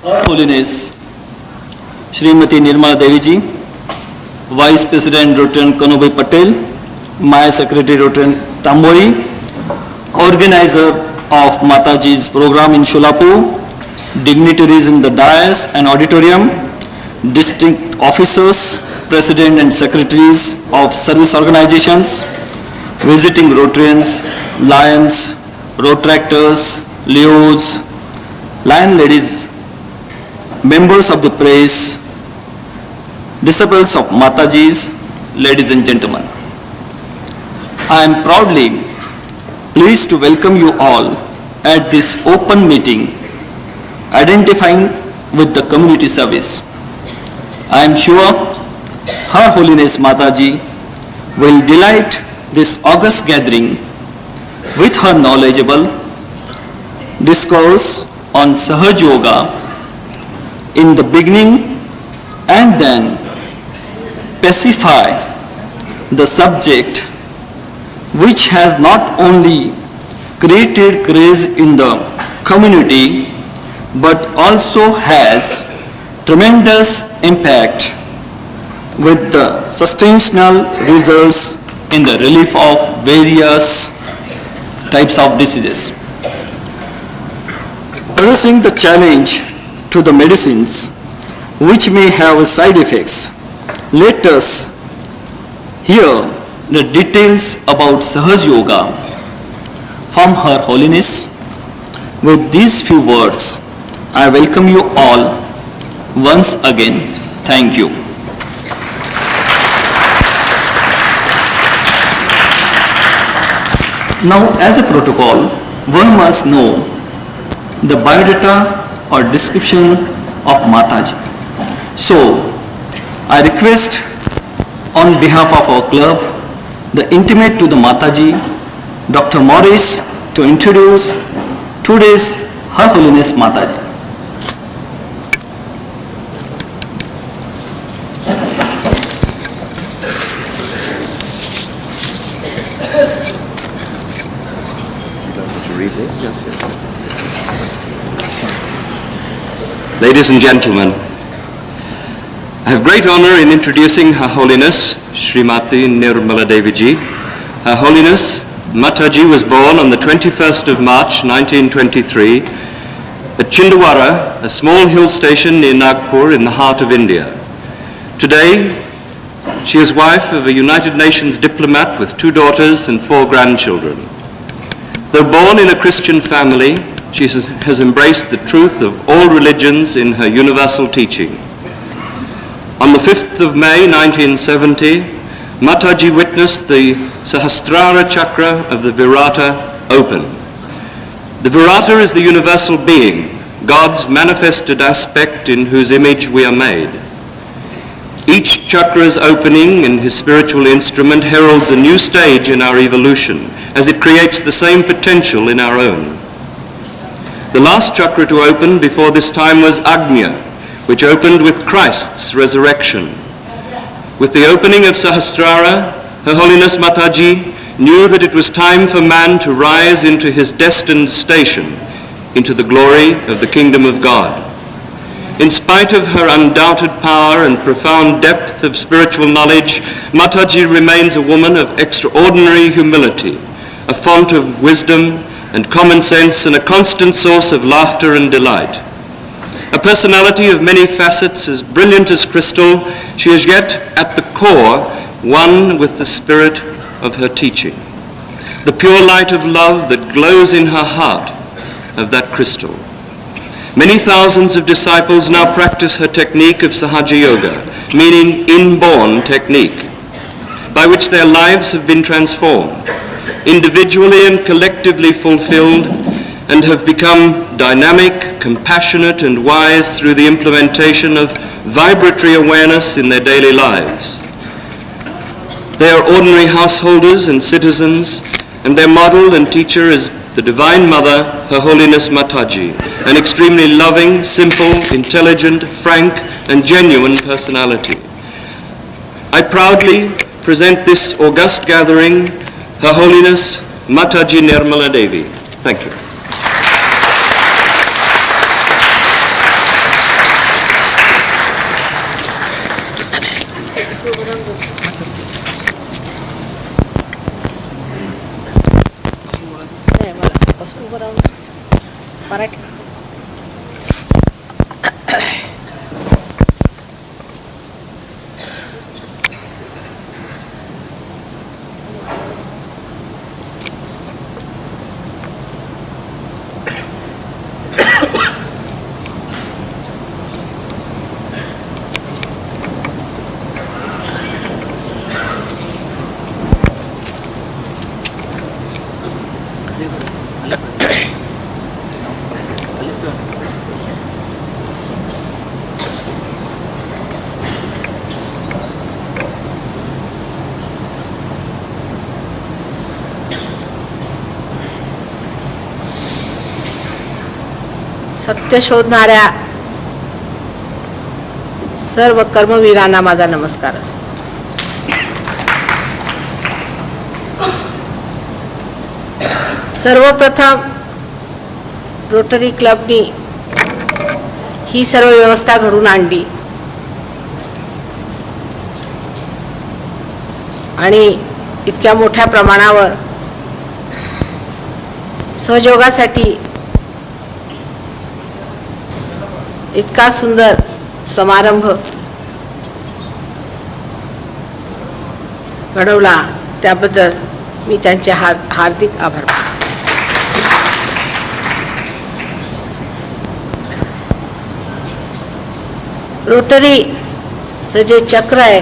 Her Holiness Srimati Nirmala Devi Ji, Vice President Rotarian Kanubhai Patel, my Secretary Rotarian Tambori, organizer of Mataji's program in Sholapur, dignitaries in the dais and auditorium, district officers, president and secretaries of service organizations, visiting Rotarians, Lions, Rotaractors, Leos, Lion ladies, members of the press, disciples of Mataji's, ladies and gentlemen. I am proudly pleased to welcome you all at this open meeting identifying with the community service. I am sure Her Holiness Mataji will delight this august gathering with her knowledgeable discourse on Sahaj Yoga in the beginning and then specify the subject which has not only created craze in the community but also has tremendous impact with the substantial results in the relief of various types of diseases. Addressing the challenge to the medicines which may have side effects, let us hear the details about Sahaj Yoga from Her Holiness. With these few words, I welcome you all once again. Thank you. Now, as a protocol, one must know the biodata or description of Mataji. So, I request on behalf of our club, the intimate to the Mataji, Dr. Morris, to introduce today's Her Holiness Mataji. Yes. Ladies and gentlemen, I have great honor in introducing Her Holiness Srimati Nirmala Devi Ji. Her Holiness Mataji was born on the 21st of March 1923 at Chindwara, a small hill station near Nagpur in the heart of India. Today, she is wife of a United Nations diplomat with 2 daughters and 4 grandchildren. Though born in a Christian family, she has embraced the truth of all religions in her universal teaching. On the 5th of May 1970, Mataji witnessed the Sahasrara Chakra of the Virata open. The Virata is the universal being, God's manifested aspect in whose image we are made. Each chakra's opening in his spiritual instrument heralds a new stage in our evolution, as it creates the same potential in our own. The last chakra to open before this time was Agnya, which opened with Christ's resurrection. With the opening of Sahasrara, Her Holiness Mataji knew that it was time for man to rise into his destined station, into the glory of the kingdom of God. In spite of her undoubted power and profound depth of spiritual knowledge, Mataji remains a woman of extraordinary humility, a font of wisdom and common sense, and a constant source of laughter and delight. A personality of many facets, as brilliant as crystal, she is yet at the core one with the spirit of her teaching, the pure light of love that glows in her heart of that crystal. Many thousands of disciples now practice her technique of Sahaja Yoga, meaning inborn technique, by which their lives have been transformed, individually and collectively fulfilled, and have become dynamic, compassionate, and wise through the implementation of vibratory awareness in their daily lives. They are ordinary householders and citizens, and their model and teacher is the Divine Mother, Her Holiness Mataji, an extremely loving, simple, intelligent, frank, and genuine personality. I proudly present this august gathering, Her Holiness Mataji Nirmala Devi. Thank you. सत्य शोधणाऱ्या सर्व कर्मवीरांना माझा नमस्कार असो. सर्वप्रथम rotary क्लबनी ही सर्व व्यवस्था घडून आणली आणि इतक्या मोठ्या प्रमाणावर सहयोगासाठी इतका सुंदर समारंभ घडवला त्याबद्दल मी त्यांचे हार्दिक आभार मानते. रोटरीचं जे चक्र आहे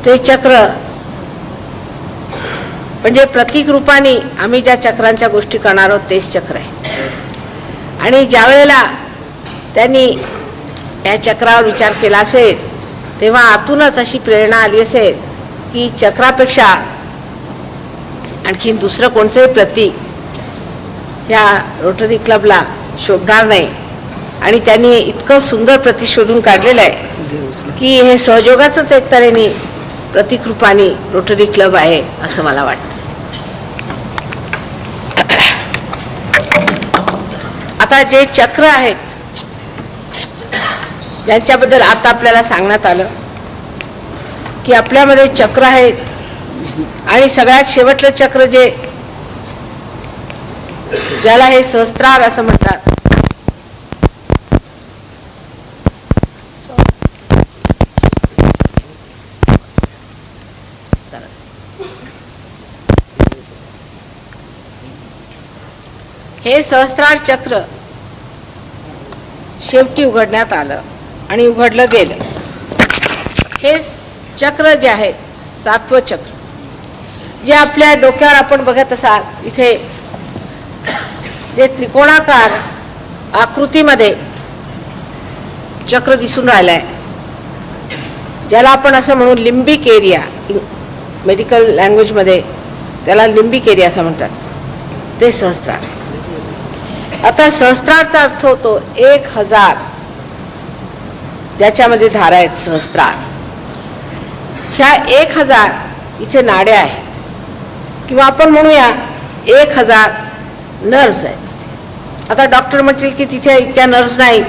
ते चक्र म्हणजे प्रतीक रूपाने आम्ही ज्या चक्रांच्या गोष्टी करणार आहोत तेच चक्र आहे. आणि ज्या वेळेला त्यांनी या चक्रावर विचार केला असेल तेव्हा आतूनच अशी प्रेरणा आली असेल की चक्रापेक्षा आणखीन दुसरं कोणतंही प्रतीक या रोटरी क्लबला शोभणार नाही. आणि त्यांनी इतकं सुंदर प्रतीक शोधून काढलेलं आहे की हे सहयोगाचंच एक तऱ्हेने प्रतीक रूपाने रोटरी क्लब आहे असं मला वाटतं. आता जे चक्र आहेत ज्यांच्याबद्दल आता आपल्याला सांगण्यात आलं की आपल्यामध्ये चक्र आहेत आणि सगळ्यात शेवटलं चक्र जे ज्याला हे सहस्त्रार असं म्हणतात हे सहस्त्रार चक्र शेवटी उघडण्यात आलं आणि उघडलं गेलं. हे चक्र जे आहे सातवं चक्र जे आपल्या डोक्यावर आपण बघत असाल इथे जे त्रिकोणाकार आकृतीमध्ये चक्र दिसून राहिलंय ज्याला आपण असं म्हणू लिंबिक एरिया मेडिकल लँग्वेजमध्ये त्याला लिंबिक एरिया असं म्हणतात ते सहस्त्रार. आता सहस्त्रारचा अर्थ होतो 1000 ज्याच्यामध्ये धारा आहेत सहस्त्रार. ह्या 1000 इथे नाड्या आहेत किंवा आपण म्हणूया 1000 नर्व्स आहेत. आता डॉक्टर म्हणतील की तिथे इतक्या नर्व्स नाहीत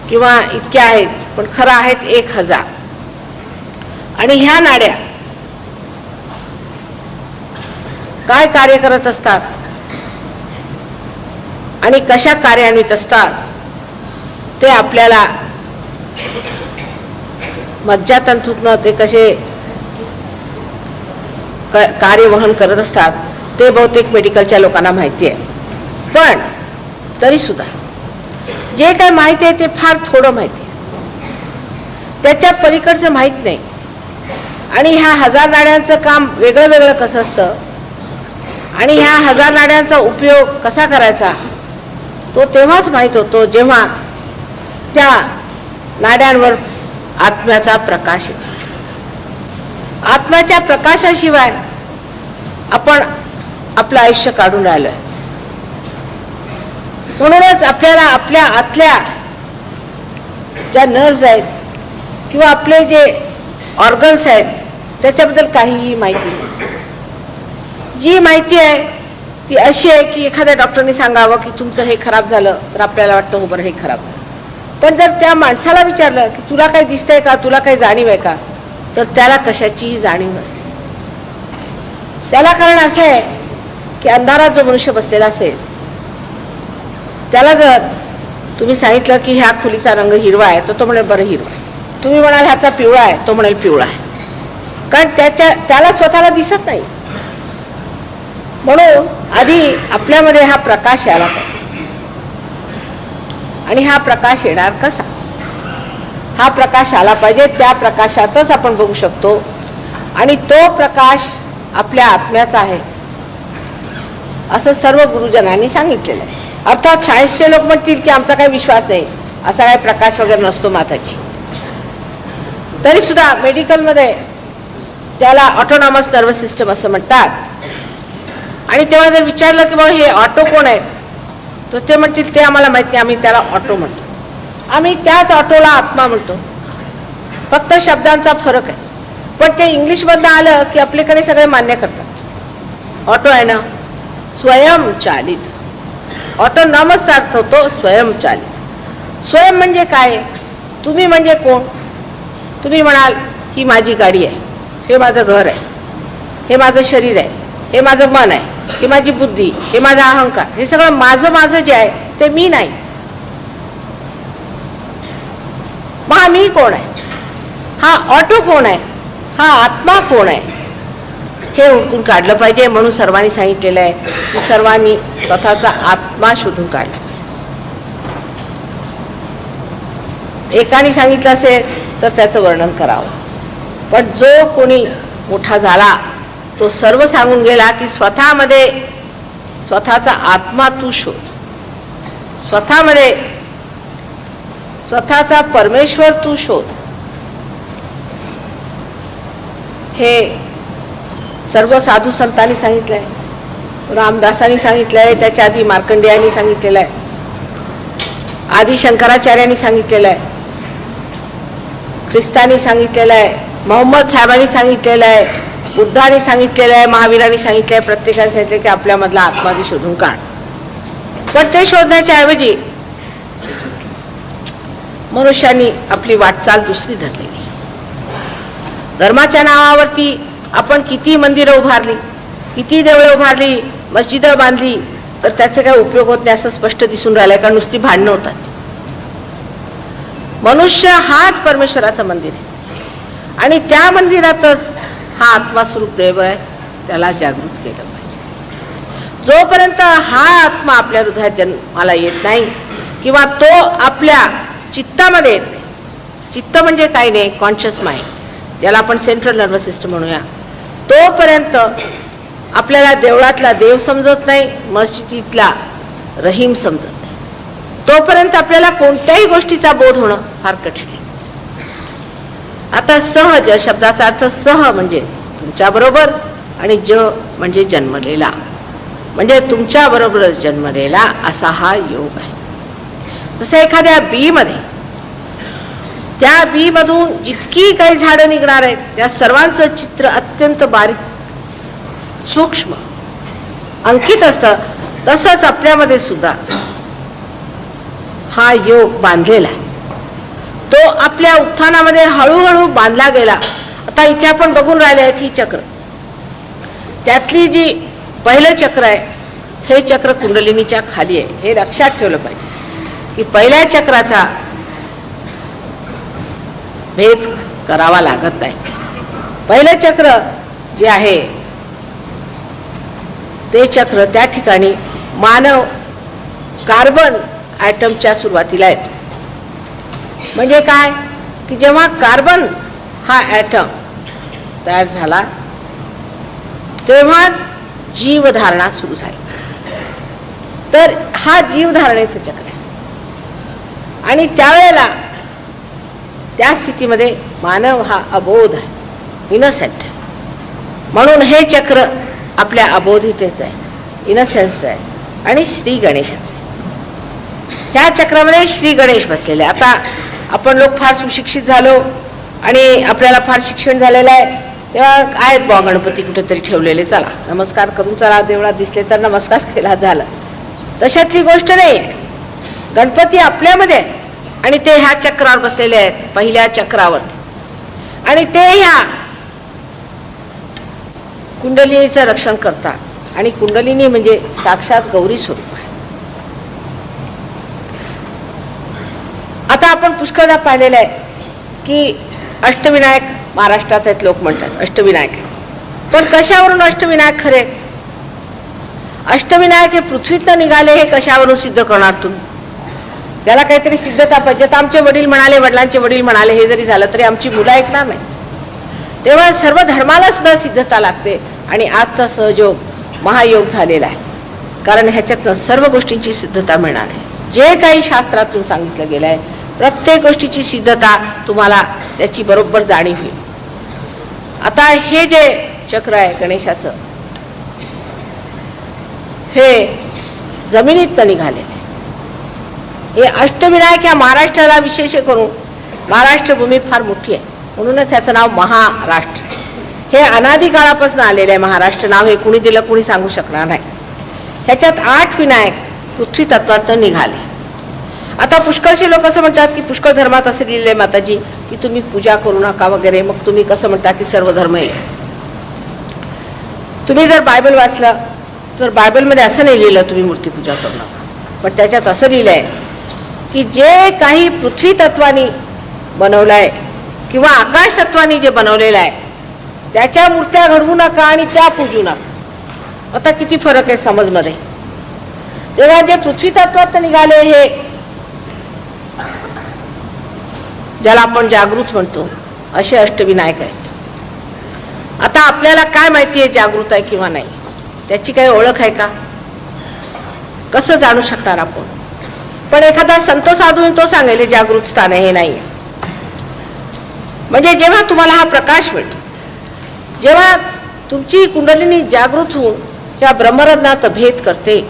किंवा इतक्या आहेत पण खरं आहेत 1000. आणि ह्या नाड्या काय कार्य करत असतात आणि कशा कार्यान्वित असतात ते आपल्याला मज्जातंतूतनं ते कसे कार्यवहन करत असतात ते बहुतेक मेडिकलच्या लोकांना माहिती आहे. पण तरी सुद्धा जे काय माहिती आहे ते फार थोडं माहिती आहे, त्याच्या पलीकडचं माहीत नाही. आणि ह्या 1000 नाड्यांचं काम वेगळं वेगळं कसं असतं आणि ह्या 1000 नाड्यांचा उपयोग कसा करायचा तो तेव्हाच माहीत होतो जेव्हा त्या नाड्यांवर आत्म्याचा प्रकाश येतो. आत्म्याच्या प्रकाशाशिवाय आपण आपलं आयुष्य काढून राहिलोय. म्हणूनच आपल्याला आपल्या आतल्या ज्या नर्व्स आहेत किंवा आपले जे ऑर्गन्स आहेत त्याच्याबद्दल काहीही माहिती नाही. जी माहिती आहे ती अशी आहे की एखाद्या डॉक्टरने सांगावं की तुमचं हे खराब झालं तर आपल्याला वाटतं हो बरं हे खराब झालं. पण जर त्या माणसाला विचारलं की तुला काही दिसतंय का, तुला काही जाणीव आहे का, तर त्याला कशाचीही जाणीव नसते. त्याला कारण असं आहे की अंधारात जो मनुष्य बसलेला असेल त्याला जर तुम्ही सांगितलं की ह्या खोलीचा रंग हिरवा आहे, तर तो म्हणेल बरं हिरवा आहे. तुम्ही म्हणाल ह्याचा पिवळा आहे, तो म्हणेल पिवळा आहे. कारण त्याला स्वतःला दिसत नाही. म्हणून आधी आपल्यामध्ये हा प्रकाश यायला पाहिजे. आणि हा प्रकाश येणार कसा? हा प्रकाश आला पाहिजे, त्या प्रकाशातच आपण बघू शकतो. आणि तो प्रकाश आपल्या आत्म्याचा आहे असं सर्व गुरुजनांनी सांगितलेलं आहे. अर्थात सायन्सचे लोक म्हणतील की आमचा काही विश्वास नाही, असा काही प्रकाश वगैरे नसतो माताची. तरी सुद्धा मेडिकलमध्ये त्याला ऑटोनॉमस नर्वस सिस्टम असं म्हणतात. आणि तेव्हा जर विचारलं की बाबा हे ऑटो कोण आहेत, तर ते म्हणतील ते आम्हाला माहित नाही, आम्ही त्याला ऑटो म्हणतो. आम्ही त्याच ऑटोला आत्मा म्हणतो, फक्त शब्दांचा फरक आहे. पण ते इंग्लिशमधनं आलं की आपल्याकडे सगळे मान्य करतात. ऑटो आहे ना, स्वयंचालित. ऑटोनॉमस अर्थ होतो स्वयंचालित. स्वयं म्हणजे काय? तुम्ही म्हणजे कोण? तुम्ही म्हणाल ही माझी गाडी आहे, हे माझं घर आहे, हे माझं शरीर आहे, हे माझं मन आहे, ही माझी बुद्धी, हे माझा अहंकार, हे सगळं माझं माझं जे आहे ते मी नाही. मग हा मी कोण आहे? हा ऑटो कोण आहे? हा आत्मा कोण आहे? हे ओळखून काढलं पाहिजे. म्हणून सर्वांनी सांगितलेलं आहे की सर्वांनी स्वतःचा आत्मा शोधून काढला. एकाने सांगितलं असेल तर त्याचं वर्णन करावं. पण जो कोणी मोठा झाला तो सर्व सांगून गेला की स्वतःमध्ये स्वतःचा आत्मा तू शोध, स्वतःमध्ये स्वतःचा परमेश्वर तू शोध. हे सर्व साधू संतांनी सांगितलंय, रामदासांनी सांगितलंय, त्याच्या आधी मार्कंडेयांनी सांगितलेलं आहे, आदी शंकराचार्यांनी सांगितलेलं आहे, ख्रिस्तानी सांगितलेलं आहे, मोहम्मद साहेबांनी सांगितलेलं आहे, बुद्धाने सांगितलेलं आहे, महावीरांनी सांगितलं आहे. प्रत्येकाने सांगितलं की आपल्यामधला आत्मा ती शोधून काढ. पण ते शोधण्याच्या ऐवजी मनुष्यानी आपली वाटचाल दुसरी धरलेली. धर्माच्या नावावरती आपण किती मंदिरं उभारली, किती देवळं उभारली, मस्जिदं बांधली, तर त्याचा काही उपयोग होत नाही असं स्पष्ट दिसून राहिलंय. कारण नुसती भांडणं होतात. मनुष्य हाच परमेश्वराचं मंदिर आहे आणि त्या मंदिरातच हा आत्मास्वरूप देव आहे, त्याला जागृत केलं पाहिजे. जोपर्यंत हा आत्मा आपल्या हृदयात जन्माला येत नाही किंवा तो आपल्या चित्तामध्ये येत नाही. चित्त म्हणजे काही नाही, कॉन्शियस माइंड, ज्याला आपण सेंट्रल नर्वस सिस्टम म्हणूया, तोपर्यंत आपल्याला देवळातला देव समजत नाही, मस्जिदीतला रहीम समजत नाही. तोपर्यंत आपल्याला कोणत्याही गोष्टीचा बोध होणं फार कठीण आहे. आता सहज शब्दाचा अर्थ सह म्हणजे तुमच्या बरोबर आणि ज म्हणजे जन्मलेला, म्हणजे तुमच्या बरोबरच जन्मलेला असा हा योग आहे. जसं एखाद्या बीमध्ये, त्या बी मधून जितकी काही झाडं निघणार आहेत त्या सर्वांचं चित्र अत्यंत बारीक सूक्ष्म अंकित असतं. तसंच आपल्यामध्ये सुद्धा हा योग बांधलेला आहे. तो आपल्या उत्थानामध्ये हळूहळू बांधला गेला. आता इथे आपण बघून राहिले आहेत ही चक्र, त्यातली जी पहिलं चक्र आहे हे चक्र कुंडलिनीच्या खाली आहे. हे लक्षात ठेवलं पाहिजे की पहिल्या चक्राचा भेद करावा लागत नाही. पहिलं चक्र जे आहे ते चक्र त्या ठिकाणी मानव कार्बन ॲटमच्या सुरुवातीला येतो. म्हणजे काय की जेव्हा कार्बन हा ॲटम तयार झाला तेव्हाच जीवधारणा सुरू झाली. तर हा जीवधारणेचं चक्र आहे आणि त्यावेळेला त्या स्थितीमध्ये मानव हा अबोध आहे, इनसेंट. म्हणून हे चक्र आपल्या अबोधितेचं आहे, इनसेन्स आहे आणि श्री गणेशाचं आहे. ह्या चक्रामध्ये श्री गणेश बसलेले. आता आपण लोक फार सुशिक्षित झालो आणि आपल्याला फार शिक्षण झालेलं आहे, तेव्हा आहेत बुवा गणपती कुठेतरी ठेवलेले, चला नमस्कार करून चला, देवळात दिसले तर नमस्कार केला, झालं. तशातली गोष्ट नाही आहे. गणपती आपल्यामध्ये आहेत आणि ते ह्या चक्रावर बसलेले आहेत, पहिल्या चक्रावरती. आणि ते ह्या कुंडलिनीचं रक्षण करतात. आणि कुंडलिनी म्हणजे साक्षात गौरी स्वरूप आहे. आता आपण पुष्कळदा पाहिलेलं आहे की अष्टविनायक महाराष्ट्रात आहेत लोक म्हणतात अष्टविनायक आहे. पण कशावरून अष्टविनायक खरे आहेत? अष्टविनायक हे पृथ्वीतनं निघाले हे कशावरून सिद्ध करणार तुम्ही? त्याला काहीतरी सिद्धता पाहिजे. तर आमचे वडील म्हणाले, वडिलांचे वडील म्हणाले, हे जरी झालं तरी आमची मुलं ऐकणार नाही. तेव्हा सर्व धर्माला सुद्धा सिद्धता लागते आणि आजचा सहयोग महायोग झालेला आहे. कारण ह्याच्यातनं सर्व गोष्टींची सिद्धता मिळणार आहे. जे काही शास्त्रातून सांगितलं गेलं आहे प्रत्येक गोष्टीची सिद्धता तुम्हाला त्याची बरोबर जाणीव होईल. आता हे जे चक्र आहे गणेशाचं हे जमिनीत निघालेलं आहे. हे अष्टविनायक या महाराष्ट्राला विशेष करून महाराष्ट्र भूमी फार मोठी आहे म्हणूनच ह्याचं नाव महाराष्ट्र. हे अनादी काळापासून आलेलं आहे. महाराष्ट्र नाव हे कुणी दिलं कुणी सांगू शकणार नाही. ह्याच्यात 8 विनायक पृथ्वी तत्वातून निघाले. आता पुष्कळशी लोक असं म्हणतात की पुष्कळ धर्मात असं लिहिलं आहे माताजी की तुम्ही पूजा करू नका वगैरे. मग तुम्ही कसं म्हणता की सर्व धर्म एक? तुम्ही जर बायबल वाचलं तर बायबलमध्ये असं नाही लिहिलं तुम्ही मूर्तीपूजा करू नका. पण त्याच्यात असं लिहिलं आहे की जे काही पृथ्वी तत्वानी बनवलं आहे किंवा आकाश तत्वानी जे बनवलेलं आहे त्याच्या मूर्त्या घडवू नका आणि त्या पूजू नका. आता किती फरक आहे समजमध्ये. तेव्हा जे पृथ्वी तत्वात निघाले हे ज्याला आपण जागृत म्हणतो असे अष्टविनायक आहेत. आता आपल्याला काय माहिती आहे जागृत आहे किंवा नाही? त्याची काही ओळख आहे का? कसं जाणू शकणार आपण? पण एखादा संत साधू तो सांगेल जागृत स्थान आहे हे नाही. म्हणजे जेव्हा तुम्हाला हा प्रकाश मिळतो, जेव्हा तुमची कुंडलिनी जागृत होऊन त्या ब्रह्मरत्नात भेद करते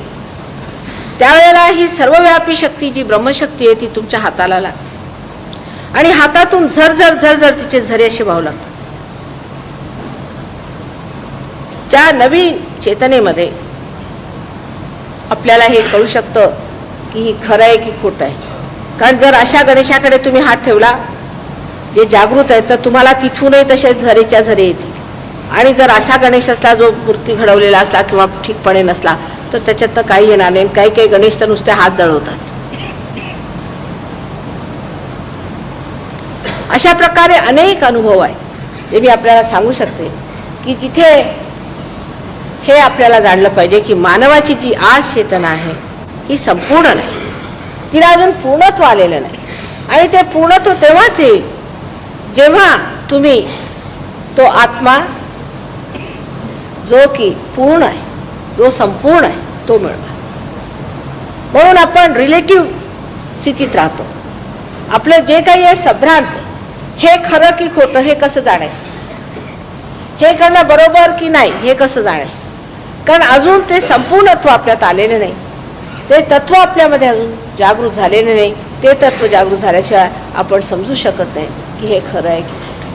त्यावेळेला ही सर्वव्यापी शक्ती जी ब्रह्मशक्ती आहे ती तुमच्या हाताला लागते आणि हातातून झरझर झरझर तिचे झरे असे वाहू लागतात. त्या नवीन चेतनेमध्ये आपल्याला हे कळू शकतं की ही खरं आहे की खोटं आहे. कारण जर अशा गणेशाकडे तुम्ही हात ठेवला जे जागृत आहे तर तुम्हाला तिथूनही तसे झरेच्या झरे येतील. आणि जर असा गणेश असला जो मूर्ती घडवलेला असला किंवा ठीकपणे नसला तर त्याच्यात तर काही येणार नाही. काही काही गणेश तर नुसते हात जळवतात. अशा प्रकारे अनेक अनुभव आहे जे मी आपल्याला सांगू शकते की जिथे हे आपल्याला जाणलं पाहिजे की मानवाची जी आज चेतना आहे ही संपूर्ण नाही. तिला अजून पूर्णत्व आलेलं नाही. आणि ते पूर्णत्व तेव्हाच येईल जेव्हा तुम्ही तो आत्मा जो की पूर्ण आहे, जो संपूर्ण आहे तो मिळवा. म्हणून आपण रिलेटिव्ह स्थितीत राहतो. आपलं जे काही आहे संभ्रांत हे खरं की खोटं हे कसं जाणायचं? हे करणं बरोबर की नाही हे कसं जाणायचं? कारण अजून ते संपूर्णत्व आपल्यात आलेलं नाही. ते तत्व आपल्यामध्ये अजून जागृत झालेले नाही. ते तत्व जागृत झाल्याशिवाय आपण समजू शकत नाही की हे खरं आहे की खोटं.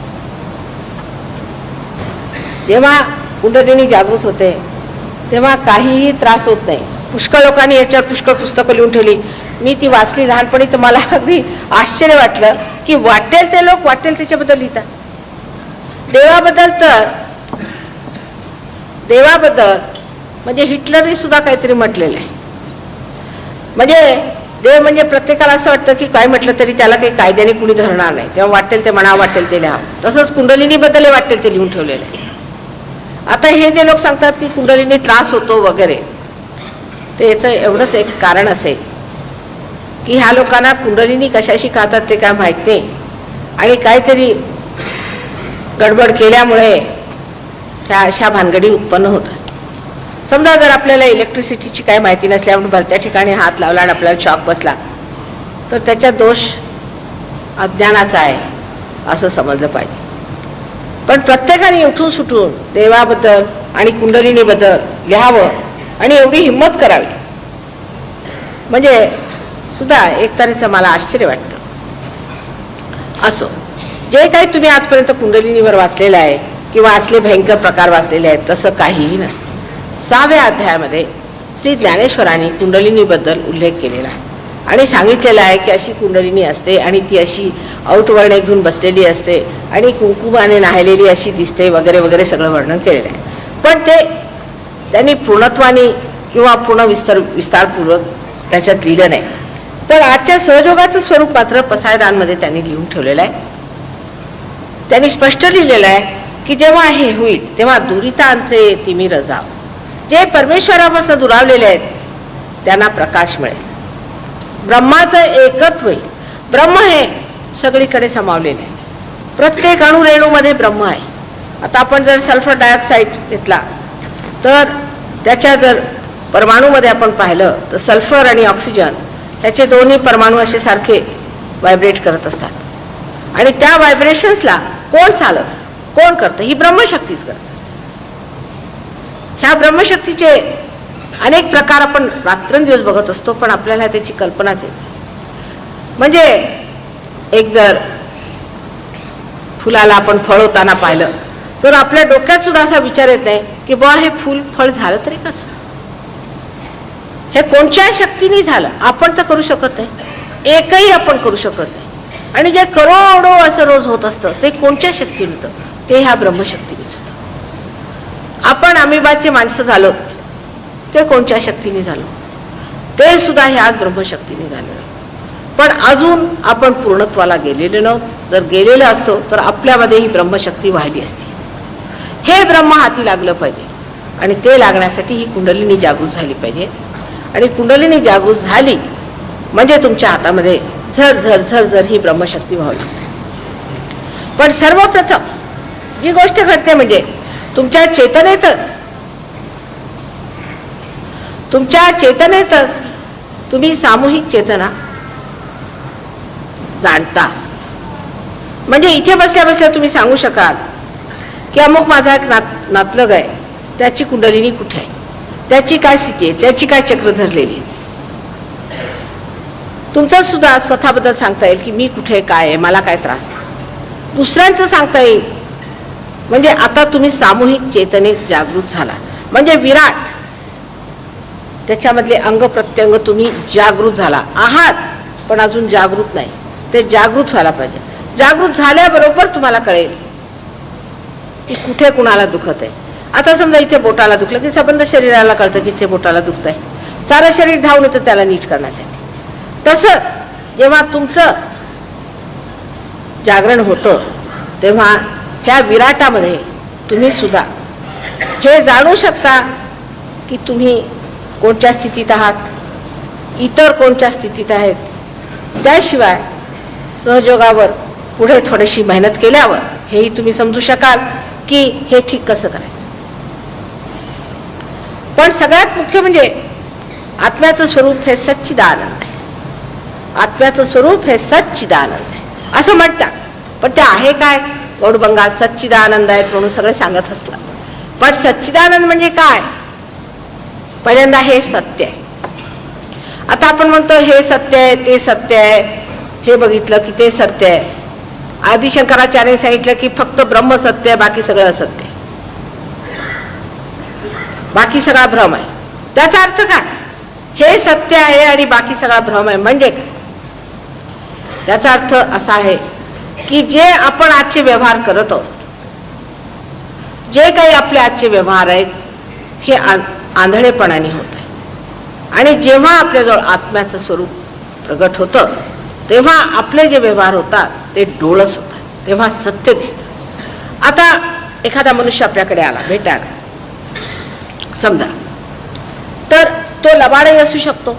जेव्हा कुंडलिनी जागृत होते तेव्हा काहीही त्रास होत नाही. पुष्कळ लोकांनी याच्यावर पुष्कळ पुस्तकं लिहून ठेवली. मी ती वाचली लहानपणी तर मला अगदी आश्चर्य वाटलं की वाटेल ते लोक वाटेल त्याच्याबद्दल लिहितात. देवाबद्दल म्हणजे हिटलरने सुद्धा काहीतरी म्हटलेलं आहे. म्हणजे देव म्हणजे प्रत्येकाला असं वाटतं की काय म्हटलं तरी त्याला काही कायद्याने कुणी धरणार नाही. तेव्हा वाटेल ते म्हणा, वाटेल ते लिहा. तसंच कुंडलिनीबद्दल वाटेल ते लिहून ठेवलेलं आहे. आता हे जे लोक सांगतात की कुंडलिनी त्रास होतो वगैरे ते याचं एवढंच एक कारण असेल की ह्या लोकांना कुंडलिनी कशाशी खातात ते काय माहीत नाही आणि काहीतरी गडबड केल्यामुळे त्या अशा भानगडी उत्पन्न होतात. समजा जर आपल्याला इलेक्ट्रिसिटीची काही माहिती नसल्यामुळे भलत्या ठिकाणी हात लावला आणि आपल्याला शॉक बसला तर त्याच्यात दोष अज्ञानाचा आहे असं समजलं पाहिजे. पण प्रत्येकाने उठून सुटून देवाबद्दल आणि कुंडलिनीबद्दल लिहावं आणि एवढी हिंमत करावी म्हणजे सुद्धा एक तऱ्हेचं मला आश्चर्य वाटतं. असो, जे काही तुम्ही आजपर्यंत कुंडलिनीवर वाचलेलं आहे किंवा असले भयंकर प्रकार वाचलेले आहेत तसं काहीही नसतं. 6व्या अध्यायामध्ये श्री ज्ञानेश्वरांनी कुंडलिनीबद्दल उल्लेख केलेला आहे आणि सांगितलेलं आहे की अशी कुंडलिनी असते आणि ती अशी औटवर्णे घेऊन बसलेली असते आणि कुंकुमाने नाहलेली अशी दिसते वगैरे वगैरे सगळं वर्णन केलेलं आहे. पण ते त्यांनी पूर्णत्वाने किंवा पूर्ण विस्तारपूर्वक त्याच्यात लिहिलं नाही. पण आजच्या सहयोगाचं स्वरूप मात्र पसायदानमध्ये त्यांनी लिहून ठेवलेलं आहे. त्यांनी स्पष्ट लिहिलेलं आहे की जेव्हा हे होईल तेव्हा दुरितांचे तिमिर जाव, जे परमेश्वरापासून दुरावलेले आहेत त्यांना प्रकाश मिळेल. ब्रह्माचं एकत्व होईल. ब्रह्म हे सगळीकडे सामावलेले आहे. प्रत्येक अणुरेणूमध्ये ब्रह्म आहे. आता आपण जर सल्फर डायऑक्साईड घेतला तर त्याच्या जर परमाणूमध्ये आपण पाहिलं तर सल्फर आणि ऑक्सिजन ह्याचे दोन्ही परमाणू असे सारखे व्हायब्रेट करत असतात आणि त्या व्हायब्रेशन्सला कोण चालत कोण करतं? ही ब्रह्मशक्तीच करत असते. ह्या ब्रह्मशक्तीचे अनेक प्रकार आपण रात्रंदिवस बघत असतो, पण आपल्याला त्याची कल्पनाच येते. म्हणजे एक जर फुलाला आपण फळ होताना पाहिलं तर आपल्या डोक्यात सुद्धा असा विचार येत नाही की बुवा हे फुल फळ झालं तरी कसं? हे कोणत्या शक्तीने झालं? आपण तर करू शकत नाही, एकही आपण करू शकत नाही. आणि जे करोडो असं रोज होत असतं ते कोणत्या शक्तीने होतं? ते ह्या ब्रह्मशक्तीनेच होतं. आपण अमिबाचे माणसं झालो ते कोणत्या शक्तीने झालो? ते सुद्धा ह्याच ब्रह्मशक्तीने झालेलं. पण अजून आपण पूर्णत्वाला गेलेले नव्हतो. जर गेलेलं असतो तर आपल्यामध्ये ही ब्रह्मशक्ती वाहिली असती. हे ब्रह्म हाती लागलं पाहिजे आणि ते लागण्यासाठी ही कुंडलिनी जागृत झाली पाहिजे. आणि कुंडलिनी जागृत झाली म्हणजे तुमच्या हातामध्ये झर झर झर झर ही ब्रह्मशक्ती व्हावी लागते. पण सर्वप्रथम जी गोष्ट घडते म्हणजे तुमच्या चेतनेतच तुम्ही सामूहिक चेतना जाणता. म्हणजे इथे बसल्या बसल्या तुम्ही सांगू शकाल की अमुक माझा एक नातलग आहे, त्याची कुंडलिनी कुठे आहे, त्याची काय स्थिती आहे, त्याची काय चक्र धरलेली आहे. तुमचं सुद्धा स्वतःबद्दल सांगता येईल की मी कुठे काय आहे, मला काय त्रास आहे. दुसऱ्यांचं सांगता येईल. म्हणजे आता तुम्ही सामूहिक चेतनेत जागृत झाला. म्हणजे विराट त्याच्यामधले अंग प्रत्यंग तुम्ही जागृत झाला आहात, पण अजून जागृत नाही. ते जागृत व्हायला पाहिजे. जागृत झाल्याबरोबर तुम्हाला कळेल की कुठे कुणाला दुखत आहे. आता समजा इथे बोटाला दुखलं की संबंध शरीराला कळतं की इथे बोटाला दुखत आहे. सारं शरीर धावून येतं त्याला नीट करण्यासाठी. तसंच जेव्हा तुमचं जागरण होतं तेव्हा ह्या विराटामध्ये तुम्ही सुद्धा हे जाणू शकता की तुम्ही कोणत्या स्थितीत आहात, इतर कोणत्या स्थितीत आहेत. त्याशिवाय सहयोगावर पुढे थोडीशी मेहनत केल्यावर हेही तुम्ही समजू शकाल की हे ठीक कसं करायचं. पण सगळ्यात मुख्य म्हणजे आत्म्याचं स्वरूप हे सच्चिदानंद आहे. आत्म्याचं स्वरूप हे सच्चिदानंद आहे असं म्हणतात. पण ते आहे काय? गौड बंगाल सच्चिदानंद आहेत म्हणून सगळे सांगत असतात. पण सच्चिदानंद म्हणजे काय? पहिल्यांदा हे सत्य आहे. आता आपण म्हणतो हे सत्य आहे, ते सत्य आहे, हे बघितलं की ते सत्य आहे. आदिशंकराचार्यांनी सांगितलं की फक्त ब्रह्म सत्य आहे, बाकी सगळं असत्य आहे, बाकी सगळा भ्रम आहे. त्याचा अर्थ काय? हे सत्य आहे आणि बाकी सगळा भ्रम आहे म्हणजे काय? त्याचा अर्थ असा आहे की जे आपण आजचे व्यवहार करत आहोत, जे काही आपले आजचे व्यवहार आहेत हे आंधळेपणाने होत आहेत. आणि जेव्हा आपल्याजवळ आत्म्याचं स्वरूप प्रगट होतं तेव्हा आपले जे व्यवहार होतात ते डोळस होतात, तेव्हा सत्य दिसतं. आता एखादा मनुष्य आपल्याकडे आला भेटायला समजा, तर तो लबाडही असू शकतो,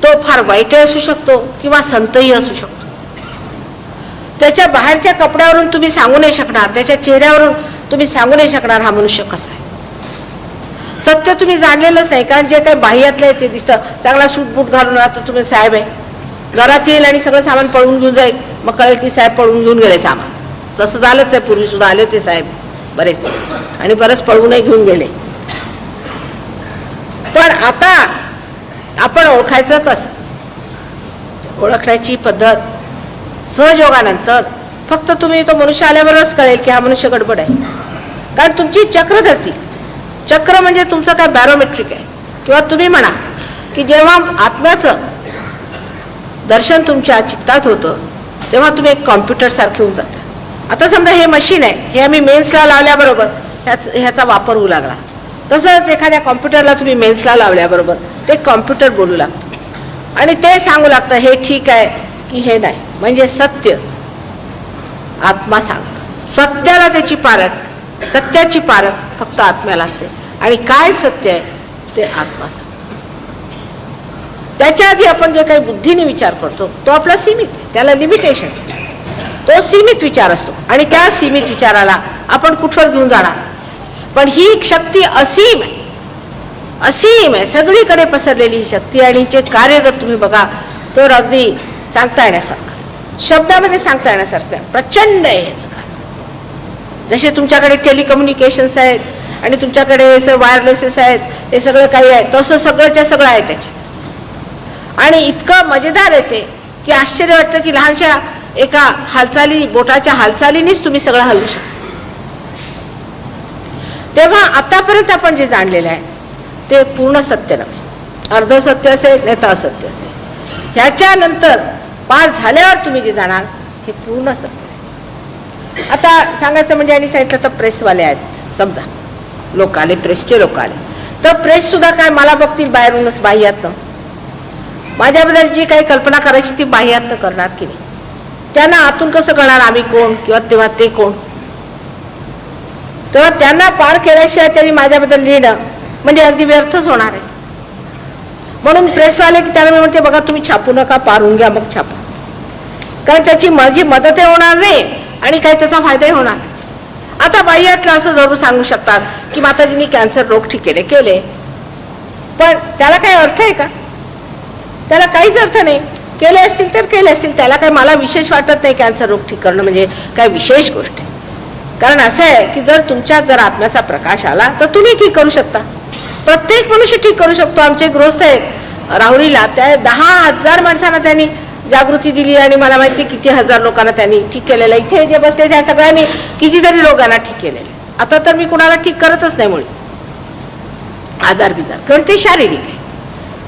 तो फार वाईटही असू शकतो किंवा संतही असू शकतो. त्याच्या बाहेरच्या कपड्यावरून तुम्ही सांगू नाही शकणार, त्याच्या चेहऱ्यावरून तुम्ही सांगू नाही शकणार हा मनुष्य कसा आहे. सत्य तुम्ही जाणलेलंच नाही, कारण जे काही बाह्यातलं आहे ते दिसतं. चांगला सूट बूट घालून राहतो तुम्ही साहेब आहे, घरात येईल आणि सगळं सामान पळून घेऊन जाईल, मग कळेल की साहेब पळून घेऊन गेले सामान. तसं झालंच आहे, पूर्वी सुद्धा आले होते साहेब बरेच आणि बरंच पळवूनही घेऊन गेले. पण आता आपण ओळखायचं कसं? ओळखण्याची पद्धत सहयोगानंतर फक्त तुम्ही तो मनुष्य आल्यावरच कळेल की हा मनुष्य गडबड आहे. कारण तुमची चक्र धरती. चक्र म्हणजे तुमचं काय बॅरोमेट्रिक आहे. किंवा तुम्ही म्हणा की जेव्हा आत्म्याचं दर्शन तुमच्या चित्तात होतं तेव्हा तुम्ही एक कॉम्प्युटर सारखे होऊन जाता. आता समजा हे मशीन आहे, हे आम्ही मेन्सला लावल्याबरोबर ह्याचा वापर होऊ लागला. तसंच एखाद्या कॉम्प्युटरला तुम्ही मेन्सला लावल्याबरोबर ते कॉम्प्युटर बोलू लागतं. आणि ते सांगू लागतं हे ठीक आहे की हे नाही. म्हणजे सत्य आत्मा सांगतो. सत्याला त्याची पारख, सत्याची पारख फक्त आत्म्याला असते. आणि काय सत्य आहे ते आत्मा सांगतो. त्याच्या आधी आपण जे काही बुद्धीने विचार करतो तो आपला सीमित आहे, त्याला लिमिटेशन्स. तो सीमित विचार असतो आणि त्या सीमित विचाराला आपण कुठवर घेऊन जाणार. पण ही शक्ती असीम आहे, असीम आहे, सगळीकडे पसरलेली ही शक्ती. आणि हिचे कार्य जर तुम्ही बघा तर अगदी सांगता येण्यासारखं, शब्दामध्ये सांगता येण्यासारखं प्रचंड आहे याचं कार्य. जसे तुमच्याकडे टेलिकम्युनिकेशन्स आहेत आणि तुमच्याकडे वायरलेसेस आहेत, हे सगळं काही आहे, तसं सगळंच्या सगळं आहे त्याच्यात. आणि इतकं मजेदार येते की आश्चर्य वाटतं की लहानशा एका हालचाली, बोटाच्या हालचालीनेच तुम्ही सगळं हलवू शकता. तेव्हा आतापर्यंत आपण जे जाणलेलं आहे ते पूर्ण सत्य नव्हे, अर्ध सत्य असेल नाही तर असत्य असेल. ह्याच्यानंतर पार झाल्यावर तुम्ही जे जाणार हे पूर्ण सत्य आहे. आता सांगायचं म्हणजे आणि सांगितलं तर प्रेसवाले आहेत, समजा लोक आले, प्रेसचे लोक आले, तर प्रेस सुद्धा काय मला बघतील बाहेरूनच, बाह्यातनं. माझ्याबद्दल जी काही कल्पना करायची ती बाह्यातनं करणार की नाही. त्यांना आतून कसं कळणार आम्ही कोण किंवा तेव्हा ते कोण. तेव्हा त्यांना पार केल्याशिवाय त्यांनी माझ्याबद्दल लिहिणं म्हणजे अगदी व्यर्थच होणार आहे. म्हणून प्रेसवाले की त्यांना मी म्हणते बघा तुम्ही छापू नका, पार होऊन घ्या मग छापा. कारण त्याची माझी मदतही होणार नाही आणि काही त्याचा फायदाही होणार. आता बाह्यातलं असं जरूर सांगू शकतात की माताजींनी कॅन्सर रोग ठीक केले, पण त्याला काही अर्थ आहे का? त्याला काहीच अर्थ नाही. केले असतील तर केले असतील, त्याला काही मला विशेष वाटत नाही. कॅन्सर रोग ठीक करणं म्हणजे काय विशेष गोष्ट आहे. कारण असं आहे की जर तुमच्यात जर आत्म्याचा प्रकाश आला तर तुम्ही ठीक करू शकता. प्रत्येक मनुष्य ठीक करू शकतो. आमचे गृहस्थ आहेत राहुरीला, त्या 10,000 माणसांना त्यांनी जागृती दिली आणि मला माहिती किती हजार लोकांना त्यांनी ठीक केलेलं. इथे जे बसले त्या सगळ्यांनी कितीतरी लोकांना ठीक केलेले. आता तर मी कुणाला ठीक करतच नाही मुळे आजार बिजार, कारण ते शारीरिक आहे.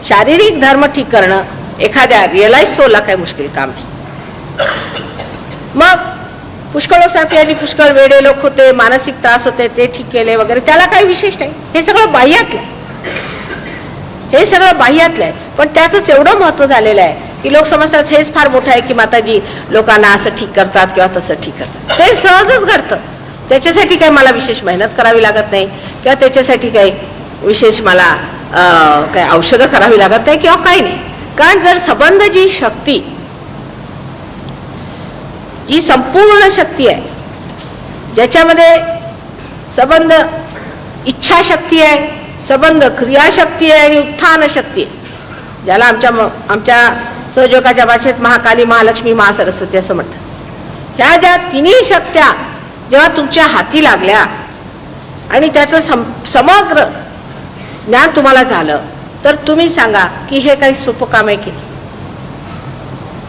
शारीरिक धर्म ठीक करणं एखाद्या रिअलाइज सोलला काही मुश्किल काम नाही. मग पुष्कळ लोक सांगते आणि पुष्कळ वेडे लोक होते, मानसिक त्रास होते, ते ठीक केले वगैरे, त्याला काही विशेष नाही. हे सगळं बाह्यातलं आहे, हे सगळं बाह्यातलं आहे. पण त्याचंच एवढं महत्व झालेलं आहे की लोक समजतात हेच फार मोठं आहे की माताजी लोकांना असं ठीक करतात किंवा तसं ठीक करतात. ते सहजच घडतं. त्याच्यासाठी काही मला विशेष मेहनत करावी लागत नाही किंवा त्याच्यासाठी काही विशेष मला काही औषधं करावी लागत नाही किंवा काही नाही. कारण जर संबंध जी शक्ती, जी संपूर्ण शक्ती आहे, ज्याच्यामध्ये संबंध इच्छाशक्ती आहे, संबंध क्रियाशक्ती आहे आणि उत्थान शक्ती आहे, ज्याला आमच्या सहयोगाच्या भाषेत महाकाली, महालक्ष्मी, महासरस्वती असं म्हणतात. ह्या ज्या तिन्ही शक्त्या जेव्हा तुमच्या हाती लागल्या आणि त्याचं समग्र ज्ञान तुम्हाला झालं तर तुम्ही सांगा की हे काही सोपं काम आहे की नाही.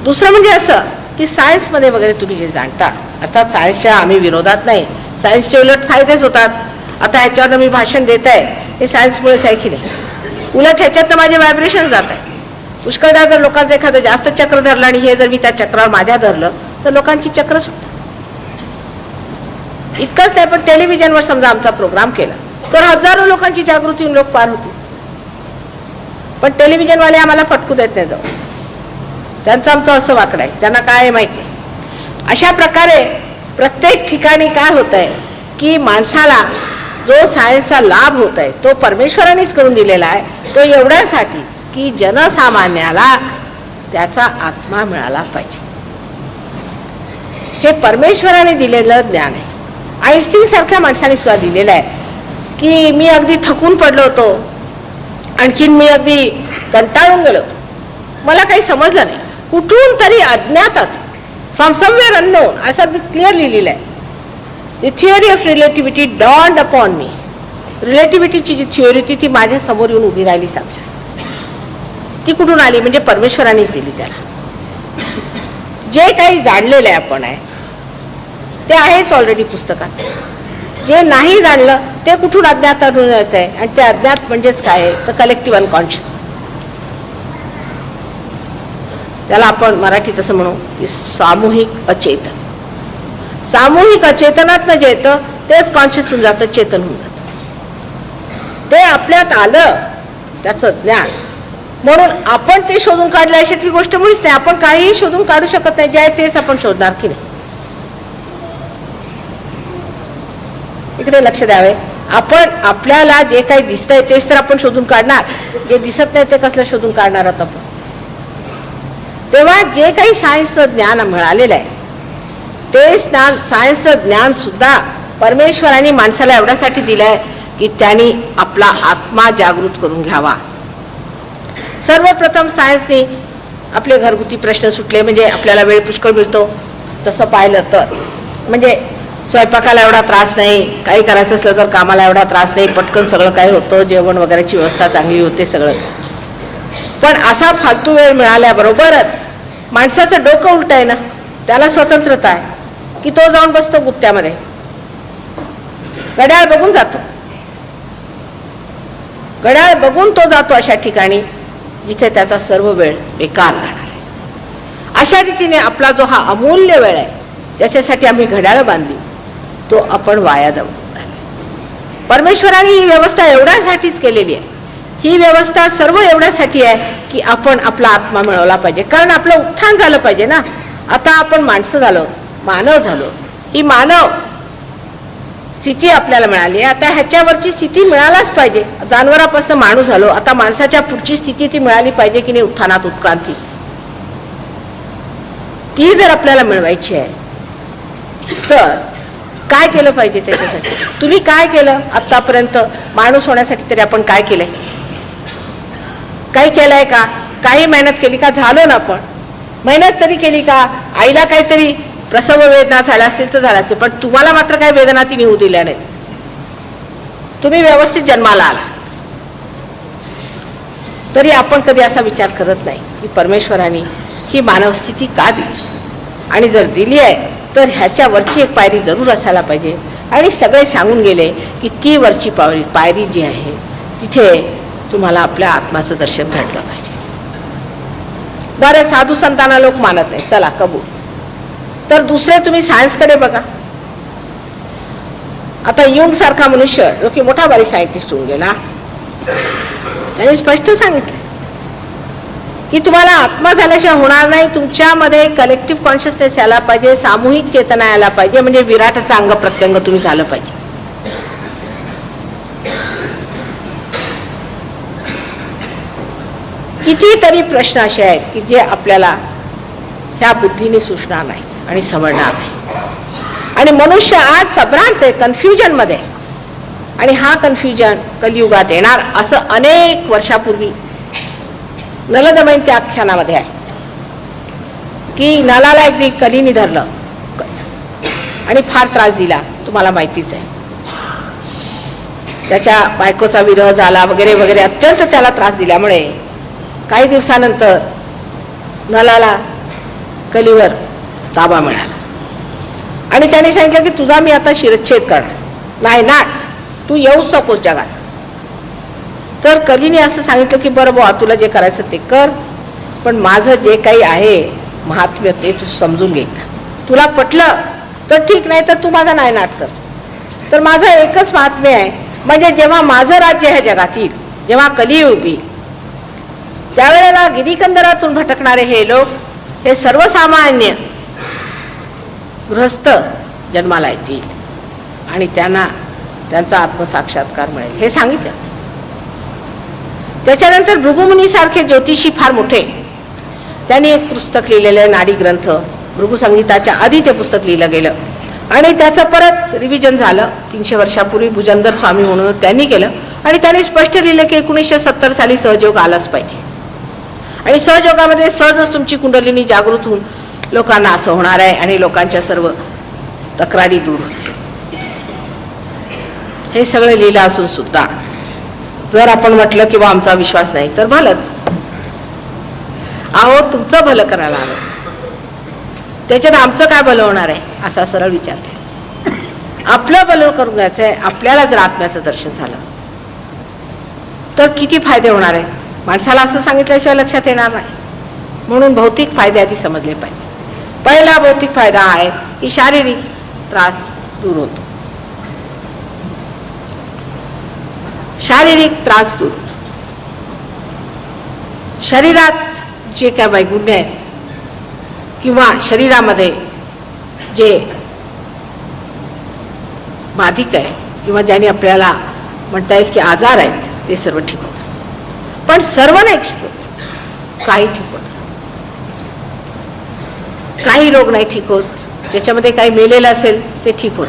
दुसरं म्हणजे असं की सायन्समध्ये वगैरे तुम्ही जे जाणता, अर्थात सायन्सच्या आम्ही विरोधात नाही, सायन्सचे उलट फायदेच होतात. आता ह्याच्यावरनं मी भाषण देत आहे हे सायन्समुळेच आहे की नाही. उलट ह्याच्यातनं माझे व्हायब्रेशन जात आहे. पुष्कळदा जर लोकांचं एखादं जास्त चक्र धरलं आणि हे जर मी त्या चक्रावर माझ्या धरलं तर लोकांची चक्र सुटतात. इतकंच नाही, पण टेलिव्हिजनवर समजा आमचा प्रोग्राम केला तर हजारो लोकांची जागृती होऊन लोक पार होतील. पण टेलिव्हिजनवाले आम्हाला फटकू देत नाही जाऊ, त्यांचं आमचं असं वाकडं आहे, त्यांना काय माहिती आहे. अशा प्रकारे प्रत्येक ठिकाणी काय होत आहे की माणसाला जो सायन्सचा लाभ होत आहे तो परमेश्वरानेच करून दिलेला आहे. तो एवढ्यासाठीच की जनसामान्याला त्याचा आत्मा मिळाला पाहिजे. हे परमेश्वराने दिलेलं ज्ञान आहे. आईन्स्टीन सारख्या माणसाने सुद्धा दिलेलं आहे की मी अगदी थकून पडलो होतो, आणखीन मी अगदी कंटाळून गेलो होतो, मला काही समजलं नाही, कुठून तरी अज्ञातात, फ्रॉम समवेअर अननोन, असं अगदी क्लिअर लिहिलेलं आहे. The theory of relativity dawned upon me. रिलेटिव्हिटीची जी थिअरी होती ती माझ्या समोर येऊन उभी राहिली साक्षात. ती कुठून आली म्हणजे परमेश्वरानेच दिली त्याला. जे काही जाणलेलं आहे आपण आहे ते आहेच ऑलरेडी पुस्तकात. जे नाही जाणलं ते कुठून अज्ञातातून येत आहे, आणि ते अज्ञात म्हणजेच काय आहे तर कलेक्टिव्ह अनकॉन्शियस. त्याला आपण मराठीत असं म्हणू की सामूहिक अचेतन. सामूहिक अचेतनातनं जे येतं तेच कॉन्शियस होऊन जातं, चेतन होऊन जातं. ते आपल्यात आलं त्याचं ज्ञान म्हणून आपण ते शोधून काढलं अशातली गोष्ट मुळीच नाही. आपण काहीही शोधून काढू शकत नाही. जे आहे तेच आपण शोधणार की नाही. इकडे लक्ष द्यावे. आपण आपल्याला जे काही दिसतंय तेच तर आपण शोधून काढणार. जे दिसत नाही ते कसलं शोधून काढणार आहोत आपण. तेव्हा जे काही सायन्सचं ज्ञान मिळालेलं आहे ते सायन्सचं ज्ञान सुद्धा परमेश्वराने माणसाला एवढ्यासाठी दिलंय की त्यांनी आपला आत्मा जागृत करून घ्यावा. सर्वप्रथम सायन्सने आपले घरगुती प्रश्न सुटले. म्हणजे आपल्याला वेळ पुष्कळ मिळतो तसं पाहिलं तर. म्हणजे स्वयंपाकाला एवढा त्रास नाही, काही करायचं असलं तर कामाला एवढा त्रास नाही, पटकन सगळं काही होतं, जेवण वगैरेची व्यवस्था चांगली होते सगळं. पण असा फालतू वेळ मिळाल्याबरोबरच माणसाचं डोकं उलट आहे ना. त्याला स्वतंत्रता आहे की तो जाऊन बसतो गुत्त्यामध्ये, घड्याळ बघून जातो. घड्याळ बघून तो जातो अशा ठिकाणी जिथे त्याचा सर्व वेळ बेकार जाणार आहे. अशा रीतीने आपला जो हा अमूल्य वेळ आहे ज्याच्यासाठी आम्ही घड्याळ बांधली तो आपण वाया जाऊ. परमेश्वराने ही व्यवस्था एवढ्यासाठीच केलेली आहे. ही व्यवस्था सर्व एवढ्यासाठी आहे की आपण आपला आत्मा मिळवला पाहिजे. कारण आपलं उत्थान झालं पाहिजे ना. आता आपण माणसं झालो, मानव झालो. ही मानव स्थिती आपल्याला मिळाली आहे. आता ह्याच्यावरची स्थिती मिळालाच पाहिजे. जनावरापासून माणूस झालो, आता माणसाच्या पुढची स्थिती ती मिळाली पाहिजे की नाही. उत्थानात उत्क्रांती ती जर आपल्याला मिळवायची आहे तर काय केलं पाहिजे त्याच्यासाठी. तुम्ही काय केलं आतापर्यंत माणूस होण्यासाठी तरी आपण काय केलंय? काही केलंय का? काही मेहनत केली का? झालो ना आपण. मेहनत तरी केली का? आईला काहीतरी प्रसव वेदना झाल्या असतील तर झाल्या असतील, पण तुम्हाला मात्र काही वेदना ती होऊ दिल्या नाही. तुम्ही व्यवस्थित जन्माला आला. तरी आपण कधी असा विचार करत नाही की परमेश्वराने ही मानवस्थिती का दिली, आणि जर दिली आहे तर ह्याच्या वरची एक पायरी जरूर असायला पाहिजे. आणि सगळे सांगून गेले की ती वरची पायरी जी आहे तिथे तुम्हाला आपल्या आत्माचं दर्शन घडलं पाहिजे. बरं, साधू संतांना लोक मानत नाही, चला कबूल. तर दुसरे तुम्ही सायन्सकडे बघा. आता युंग सारखा मनुष्य जो की मोठा भारी सायंटिस्ट होऊन गेला, त्यांनी स्पष्ट सांगितलं की तुम्हाला आत्मा झाल्याशिवाय होणार नाही. तुमच्यामध्ये कलेक्टिव्ह कॉन्शियसनेस यायला पाहिजे, सामूहिक चेतना यायला पाहिजे, म्हणजे विराटचा अंग प्रत्यंग तुम्ही झालं पाहिजे. कितीतरी प्रश्न असे आहेत की जे आपल्याला ह्या बुद्धीने सुचणार नाही आणि समजणार नाही. आणि मनुष्य आज संभ्रांत आहे, कन्फ्युजन मध्ये. आणि हा कन्फ्युजन कलियुगात येणार असं अनेक वर्षापूर्वी नलदमयंती आख्यानामध्ये आहे की नलाला एकदी कलीने धरलं आणि फार त्रास दिला. तुम्हाला माहितीच आहे. त्याच्या बायकोचा विरह झाला वगैरे वगैरे. अत्यंत त्याला त्रास दिल्यामुळे काही दिवसानंतर नलाला कलीवर ताबा मिळाला आणि त्याने सांगितलं की तुझा मी आता शिरच्छेद करणार नाही ना, तू येऊच नकोस जगात. तर कलीने असं सांगितलं की बरं बुवा, तुला जे करायचं ते कर, पण माझं जे काही आहे महात्म्य ते तू समजून घे. तुला पटलं तर ठीक, नाही तर तू माझा नायनाट कर. तर माझं एकच महात्म्य आहे, म्हणजे जेव्हा माझं राज्य आहे जगात येईल, जेव्हा कलियुग येईल, त्यावेळेला गिरीकंदरातून भटकणारे हे लोक, हे सर्वसामान्य गृहस्थ जन्माला येतील आणि त्यांना त्यांचा आत्मसाक्षात्कार मिळेल हे सांगितलं. त्याच्यानंतर भृगुमुनी सारखे ज्योतिषी फार मोठे, त्यांनी एक पुस्तक लिहिलेलं आहे, नाडी ग्रंथ. भृगु संगीताच्या आधी ते पुस्तक लिहिलं गेलं आणि त्याचं परत रिव्हिजन झालं 300 वर्षापूर्वी. भुजंदर स्वामी म्हणून त्यांनी केलं आणि त्यांनी स्पष्ट लिहिलं की 1970 साली सहयोग आलाच पाहिजे. आणि सहयोगामध्ये सहजच तुमची कुंडलिनी जागृत होऊन लोकांना असं होणार आहे आणि लोकांच्या सर्व तक्रारी दूर होतील. हे सगळं लिहिलं असून सुद्धा जर आपण म्हटलं की बा आमचा विश्वास नाही, तर भलंच. अहो, तुमचं भलं करायला आलं, त्याच्यात आमचं काय भलं होणार आहे असा सरळ विचार करायचा. आपलं भलं करून घ्यायचं आहे. आपल्याला जर आत्म्याचं दर्शन झालं तर किती फायदे होणार आहे. माणसाला असं सांगितल्याशिवाय लक्षात येणार नाही. म्हणून भौतिक फायदे आधी समजले पाहिजे. पहिला भौतिक फायदा आहे की शारीरिक त्रास दूर होतो. शारीरिक त्रास दूर. शरीरात जे काय वैगुण्य आहेत किंवा शरीरामध्ये जे बाधिक आहे किंवा ज्याने आपल्याला म्हणता येईल की आजार आहेत ते सर्व ठीक होतं, पण सर्व नाही ठीक होत, काही ठीक होत, काही रोग नाही ठीक होत, ज्याच्यामध्ये काही मेलेलं असेल ते ठीक होत.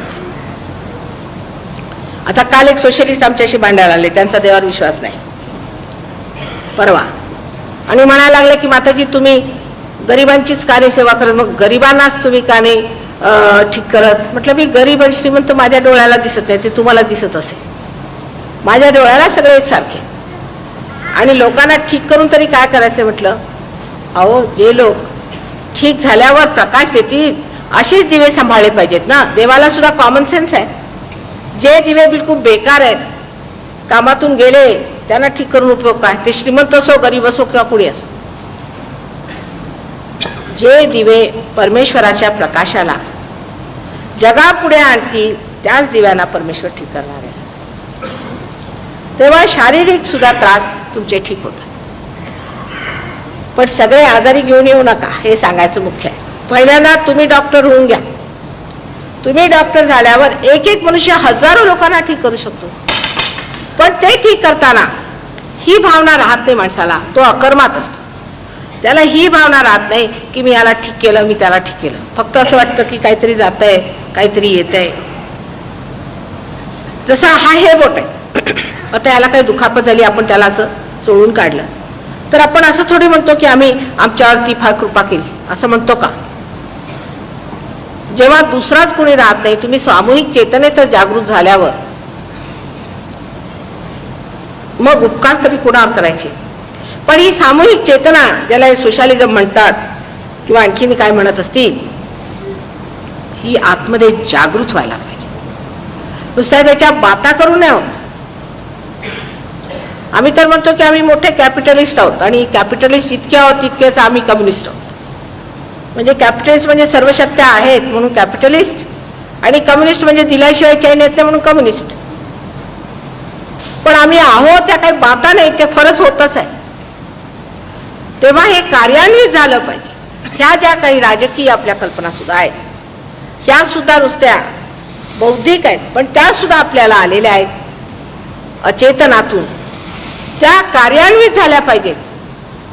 आता काल एक सोशलिस्ट आमच्याशी भांडायला आले, त्यांचा देवावर विश्वास नाही परवा, आणि म्हणायला लागले की माताजी तुम्ही गरिबांचीच का नाही सेवा करत, मग गरिबांनाच तुम्ही का नाही ठीक करत. म्हटलं मी गरीब आणि श्रीमंत माझ्या डोळ्याला दिसत नाही, ते तुम्हाला दिसत असेल, माझ्या डोळ्याला सगळे एकसारखे, आणि लोकांना ठीक करून तरी काय करायचं. म्हटलं अहो जे लोक ठीक झाल्यावर प्रकाश देतील असेच दिवे सांभाळले पाहिजेत ना. देवाला सुद्धा कॉमन सेन्स आहे. जे दिवे बिलकुल बेकार आहेत, कामातून गेले, त्यांना ठीक करून उपयोग काय, ते श्रीमंत असो गरीब असो किंवा कुणी असो. जे दिवे परमेश्वराच्या प्रकाशाला जगापुढे आणतील त्याच दिव्याला परमेश्वर ठीक करणार आहे. तेव्हा शारीरिक सुद्धा त्रास तुमचे ठीक होतात, पण सगळे आजारी घेऊन येऊ नका हे सांगायचं मुख्य आहे. पहिल्यांदा तुम्ही डॉक्टर होऊन घ्या. तुम्ही डॉक्टर झाल्यावर एक एक मनुष्य हजारो लोकांना ठीक करू शकतो, पण ते ठीक करताना ही भावना राहत नाही माणसाला, तो अकर्मात असतो. त्याला ही भावना राहत नाही की मी याला ठीक केलं, मी त्याला ठीक केलं. फक्त असं वाटतं की काहीतरी जात आहे, काहीतरी येत आहे. जसं हा हे बोट आहे, आता याला काही दुखापत झाली, आपण त्याला असं चोळून काढलं, तर आपण असं थोडी म्हणतो की आम्ही आमच्यावरती फार कृपा केली, असं म्हणतो का. जेव्हा दुसराच कोणी राहत नाही, तुम्ही सामूहिक चेतनेतच जागृत झाल्यावर मग उपकार तरी कोणावर करायचे. पण ही सामूहिक चेतना, ज्याला हे सोशलिझम म्हणतात किंवा आणखीन काय म्हणत असतील, ही आतमध्ये जागृत व्हायला पाहिजे. नुसत्या त्याच्या बाता करू नये. आम्ही तर म्हणतो की आम्ही मोठे कॅपिटलिस्ट आहोत, आणि कॅपिटलिस्ट इतके आहोत तितकेच आम्ही कम्युनिस्ट आहोत. म्हणजे कॅपिटलिस्ट म्हणजे सर्व शक्त्या आहेत म्हणून कॅपिटलिस्ट, आणि कम्युनिस्ट म्हणजे दिल्याशिवाय चैन येत नाही म्हणून कम्युनिस्ट. पण आम्ही आहोत त्या काही बाता नाही, ते खरंच होतच आहे. तेव्हा हे कार्यान्वित झालं पाहिजे. ह्या ज्या काही राजकीय आपल्या कल्पना सुद्धा आहेत, ह्या सुद्धा नुसत्या बौद्धिक आहेत, पण त्या सुद्धा आपल्याला आलेल्या आहेत अचेतनातून. त्या कार्यान्वित झाल्या पाहिजेत.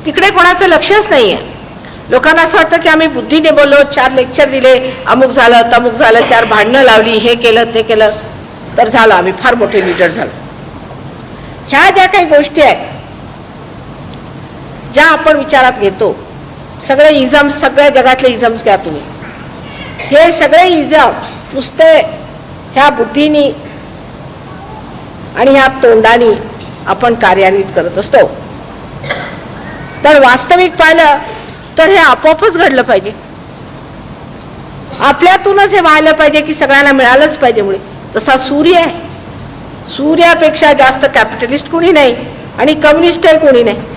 तिकडे कोणाचं लक्षच नाही आहे. लोकांना असं वाटतं की आम्ही बुद्धीने बोललो, 4 लेक्चर दिले, अमुक झालं तमुक झालं, 4 भांडणं लावली, हे केलं ते केलं, तर झालं आम्ही फार मोठे लीडर झालो. ह्या ज्या काही गोष्टी आहेत ज्या आपण विचारात घेतो, सगळे इझम्स, सगळ्या जगातले इझम्स घ्या तुम्ही, हे सगळे इझम नुसते ह्या बुद्धीनी आणि ह्या तोंडानी आपण कार्यान्वित करत असतो. पण वास्तविक पाहिलं तर हे आपोआपच घडलं पाहिजे. आपल्यातूनच हे व्हायला पाहिजे की सगळ्यांना मिळालंच पाहिजे. मुळे तसा सूर्य आहे, सूर्यापेक्षा जास्त कॅपिटलिस्ट कोणी नाही आणि कम्युनिस्टही कोणी नाही.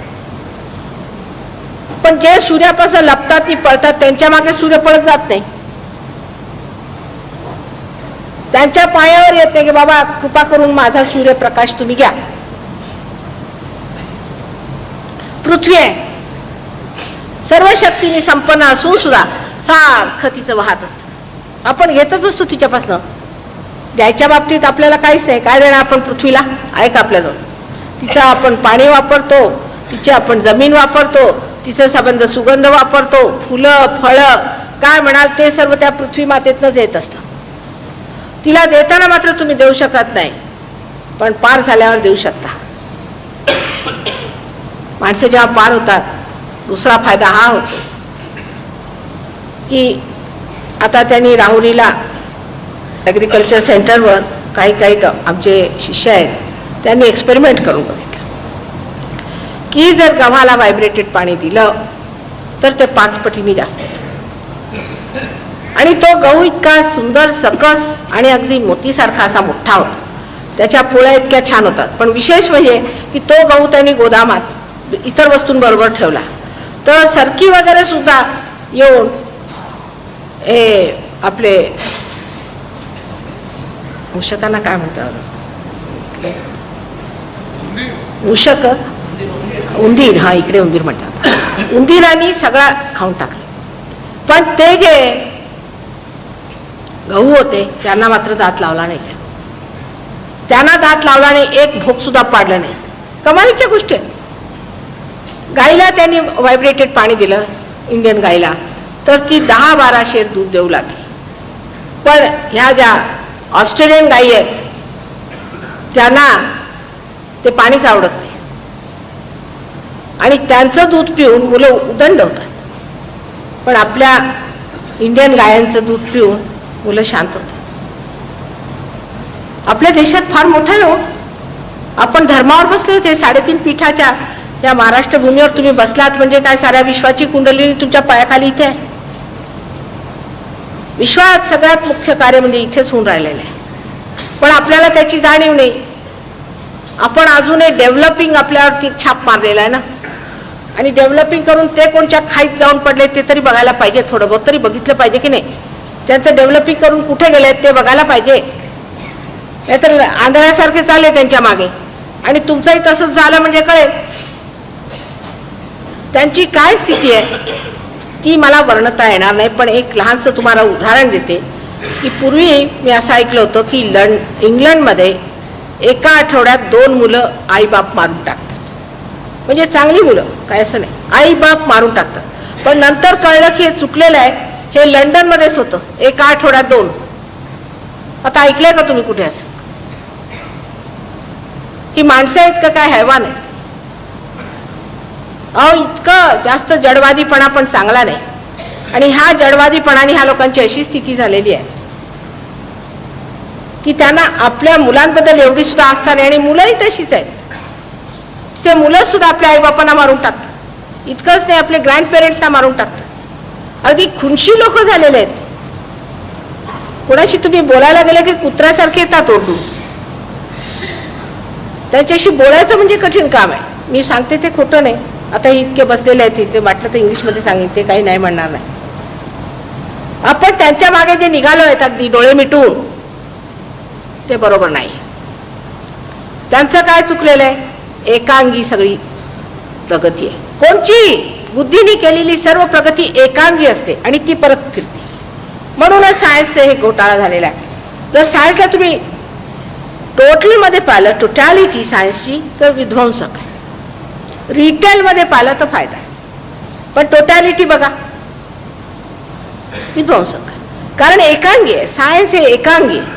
पण जे सूर्यापासून लपतात ती पळतात, त्यांच्या मागे सूर्य पळत जात नाही. त्यांच्या पायावर येते की बाबा कृपा करून माझा सूर्यप्रकाश तुम्ही घ्या. पृथ्वी आहे, सर्व शक्तीने संपन्न असून सुद्धा सारखं तिचं वाहत असतं. आपण घेतच असतो तिच्यापासनं. द्यायच्या बाबतीत आपल्याला काहीच नाही. काय देणार आपण पृथ्वीला, आहे का आपल्याजवळ. तिचं आपण पाणी वापरतो, तिची आपण जमीन वापरतो, तिचं संबंध सुगंध वापरतो, फुलं फळं काय म्हणाल ते सर्व त्या पृथ्वी मातेतनंच येत असतं. तिला देताना मात्र तुम्ही देऊ शकत नाही, पण पार झाल्यावर देऊ शकता. माणसं जेव्हा पार होतात, दुसरा फायदा हा होतो की आता त्यांनी राहुरीला ॲग्रिकल्चर सेंटरवर काही आमचे शिष्य आहेत, त्यांनी एक्सपेरिमेंट करून बघितलं की जर गव्हाला व्हायब्रेटेड पाणी दिलं तर ते 5 पटीने जास्त, आणि तो गहू इतका सुंदर सकस आणि अगदी मोतीसारखा असा मोठा होतो. त्याच्या पोळ्या इतक्या छान होतात. पण विशेष म्हणजे की तो गहू त्यांनी गोदामात इतर वस्तूंबरोबर ठेवला तर सरकी वगैरे सुद्धा येऊन हे आपले मूषकांना काय म्हणतात, मूषक उंदीर, हा इकडे उंदीर म्हणतात, उंदीरांनी सगळा खाऊन टाकलं. पण ते जे गहू होते त्यांना मात्र दात लावला नाही. त्यांना दात लावला नाही, एक भोक सुद्धा पाडलं नाही. कमालीच्या गोष्टी आहेत. गाईला त्यांनी व्हायब्रेटेड पाणी दिलं, इंडियन गाईला, तर ती 10-12 शेर दूध देऊ लागली. पण ह्या ज्या ऑस्ट्रेलियन गाई आहेत त्यांना ते पाणीच आवडत नाही आणि त्यांचं दूध पिऊन मुलं उदंड होतात. पण आपल्या इंडियन गायांचं दूध पिऊन मुलं शांत होतात. आपल्या देशात फार मोठं आहे हो. आपण धर्मावर बसले होते. 3.5 पीठाच्या या महाराष्ट्र भूमीवर तुम्ही बसलात म्हणजे काय, साऱ्या विश्वाची कुंडली तुमच्या पायाखाली इथे आहे. विश्वात सगळ्यात मुख्य कार्य म्हणजे इथेच होऊन राहिलेलं आहे. पण आपल्याला त्याची जाणीव नाही. आपण अजूनही डेव्हलपिंग आपल्यावरती छाप मारलेला आहे ना. आणि डेव्हलपिंग करून ते कोणच्या खाईत जाऊन पडले ते तरी बघायला पाहिजे. थोडं बहुत तरी बघितलं पाहिजे की नाही. त्यांचं डेव्हलपिंग करून कुठे गेले ते बघायला पाहिजे. नाहीतर आंधळ्यासारखे चालले त्यांच्या मागे. आणि तुमचंही तसंच झालं म्हणजे कळेल त्यांची काय स्थिती आहे. ती मला वर्णता येणार नाही. पण एक लहानसं तुम्हाला उदाहरण देते की पूर्वी मी असं ऐकलं होतं की इंग्लंडमध्ये एका आठवड्यात 2 मुलं आईबाप मारून टाकतात. म्हणजे चांगली मुलं, काय असं नाही, आईबाप मारून टाकतात. पण नंतर कळलं की हे चुकलेलं आहे. हे लंडनमध्येच होतं, एका आठवड्यात 2. आता ऐकलंय का तुम्ही कुठे असं? ही माणसं आहेत का काय हैवान आहे? अहो, इतकं जास्त जडवादीपणा पण चांगला नाही. आणि ह्या जडवादीपणाने ह्या लोकांची अशी स्थिती झालेली आहे की त्यांना आपल्या मुलांबद्दल एवढी सुद्धा आस्था नाही. आणि मुलंही तशीच आहेत. ते मुलं सुद्धा आपल्या आईबापांना मारून टाकतात. इतकंच नाही, आपले ग्रँड पेरेंट्सना मारून टाकतात. अगदी खुनशी लोक झालेले आहेत. कोणाशी तुम्ही बोलायला गेले की कुत्र्यासारखे येतात ओरडून. त्यांच्याशी बोलायचं म्हणजे कठीण काम आहे. मी सांगते ते खोटं नाही. आता इतके बसलेले आहेत तिथे, वाटलं तर इंग्लिशमध्ये सांगेन, ते काही नाही म्हणणार नाही. आपण त्यांच्या मागे जे निघालो आहेत अगदी डोळे मिटून, ते बरोबर नाही. त्यांचं काय चुकलेलं आहे? एकांगी सगळी प्रगती आहे. कोणची बुद्धीने केलेली सर्व प्रगती एकांगी असते आणि ती परत फिरते. म्हणूनच सायन्सचे हे घोटाळा झालेला आहे. जर सायन्सला तुम्ही टोटलमध्ये पाहिलं, टोटॅलिटी सायन्सची, तर विध्वंसक आहे. रिटेलमध्ये पाहिलं तर फायदा आहे. पण टोटॅलिटी बघा, विध्वंसक आहे. कारण एकांगी आहे. सायन्स हे एकांगी आहे.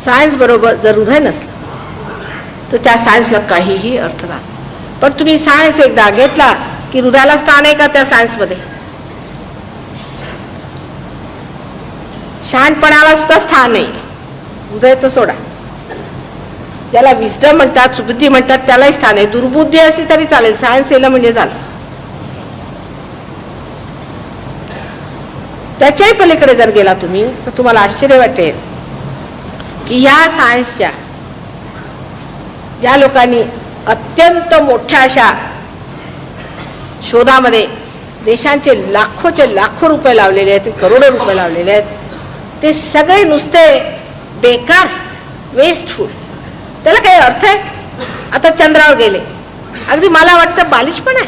सायन्स बरोबर जर हृदय नसलं तर त्या सायन्सला काहीही अर्थ नाही. पण तुम्ही सायन्स एकदा घेतला की हृदयाला स्थान आहे का त्या सायन्समध्ये? शहाणपणाला सुद्धा स्थान नाही. हृदय तर सोडा. ज्याला विस्डम म्हणतात, सुबुद्धी म्हणतात, त्यालाही स्थान आहे. दुर्बुद्धी असली तरी चालेल, सायन्स येलं म्हणजे झालं. त्याच्याही पलीकडे जर गेला तुम्ही तर तुम्हाला आश्चर्य वाटेल की ह्या सायन्सच्या ज्या लोकांनी अत्यंत मोठ्या अशा शोधामध्ये देशांचे लाखोचे लाखो रुपये लावलेले आहेत, करोडो रुपये लावलेले आहेत, ते सगळे नुसते बेकार, वेस्टफुल. त्याला काही अर्थ आहे? आता चंद्रावर गेले, अगदी मला वाटतं बालिश पण आहे.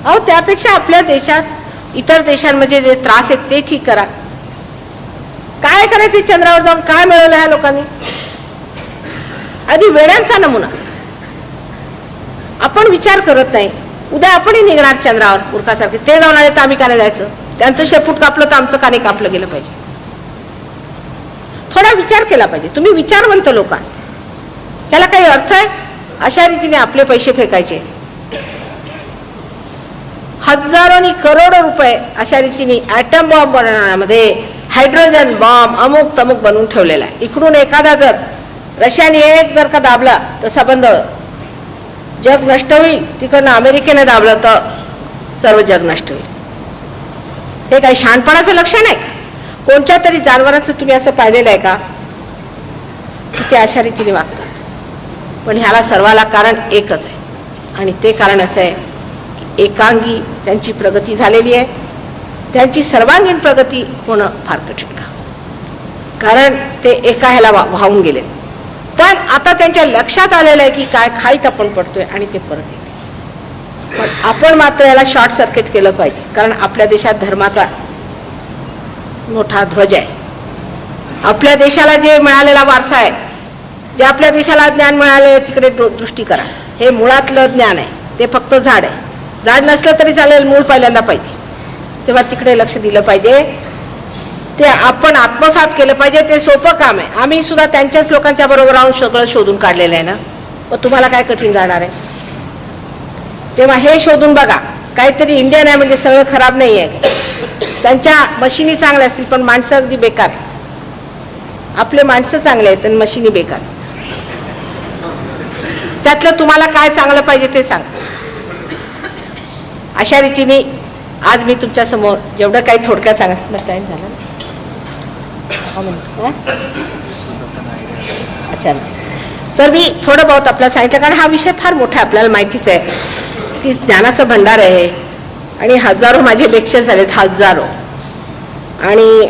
अहो, त्यापेक्षा आपल्या देशात इतर देशांमध्ये जे त्रास आहेत ते ठीक करा. काय करायचे चंद्रावर जाऊन? काय मिळवलं ह्या लोकांनी? अगदी वेड्यांचा नमुना. आपण विचार करत नाही. उद्या आपणही निघणार चंद्रावर मूर्खासारखे. ते जाऊन आले तर आम्ही का नाही जायचं? त्यांचं शेपूट कापलं तर आमचं का नाही कापलं गेलं पाहिजे? थोडा विचार केला पाहिजे. तुम्ही विचारवंत लोक आहात. त्याला काही अर्थ आहे? अशा रीतीने आपले पैसे फेकायचे. हजारो आणि करोडो रुपये अशा रीतीने ॲटम बॉम्ब बनवण्यामध्ये, हायड्रोजन बॉम्ब अमुक तमुक बनवून ठेवलेला आहे. इकडून एखादा जर रशियाने एक जर का दाबला तर संबंध जग नष्ट होईल. तिकडनं अमेरिकेने दाबलं तर सर्व जग नष्ट होईल. हे काही शहाणपणाचं लक्षण आहे का? कोणत्या तरी जनावरांचं तुम्ही असं पाहिलेलं आहे का की ते अशा रीतीने वागतात? पण ह्याला सर्वाला कारण एकच आहे. आणि ते कारण असं आहे की एकांगी त्यांची प्रगती झालेली आहे. त्यांची सर्वांगीण प्रगती होणं फार कठीण का? कारण ते एका ह्याला वाहून गेले. पण आता त्यांच्या लक्षात आलेलं आहे की काय खाईत आपण पडतोय आणि ते परत येते. पण आपण मात्र याला शॉर्ट सर्किट केलं पाहिजे, कारण आपल्या देशात धर्माचा मोठा ध्वज आहे. आपल्या देशाला जे मिळालेला वारसा आहे, जे आपल्या देशाला ज्ञान मिळाले तिकडे दृष्टी करा. हे मुळातलं ज्ञान आहे, ते फक्त झाड आहे. झाड नसलं तरी चालेल, मूळ पहिल्यांदा पाहिजे, तेव्हा तिकडे लक्ष दिलं पाहिजे. ते आपण आत्मसात केलं पाहिजे. ते सोपं काम आहे. आम्ही सुद्धा त्यांच्याच लोकांच्या बरोबर राहून सगळं शोधून काढलेलं आहे ना, मग तुम्हाला काय कठीण जाणार आहे. तेव्हा हे शोधून बघा. काहीतरी इंडियन आहे म्हणजे सगळं खराब नाही आहे. त्यांच्या मशिनी चांगल्या असतील पण माणसं अगदी बेकार. आपले माणसं चांगले आहेत आणि मशिनी बेकार. त्यातलं तुम्हाला काय चांगलं पाहिजे ते सांग. अशा रीतीने आज मी तुमच्या समोर जेवढं काही थोडक्यात सांगायचं टाईम झाला ना. अच्छा, तर मी थोडं बहुत आपल्याला सांगितलं, कारण हा विषय फार मोठा आहे. आपल्याला माहितीच आहे की ज्ञानाचं भंडार आहे आणि हजारो माझे लेक्चर झालेत, हजारो. आणि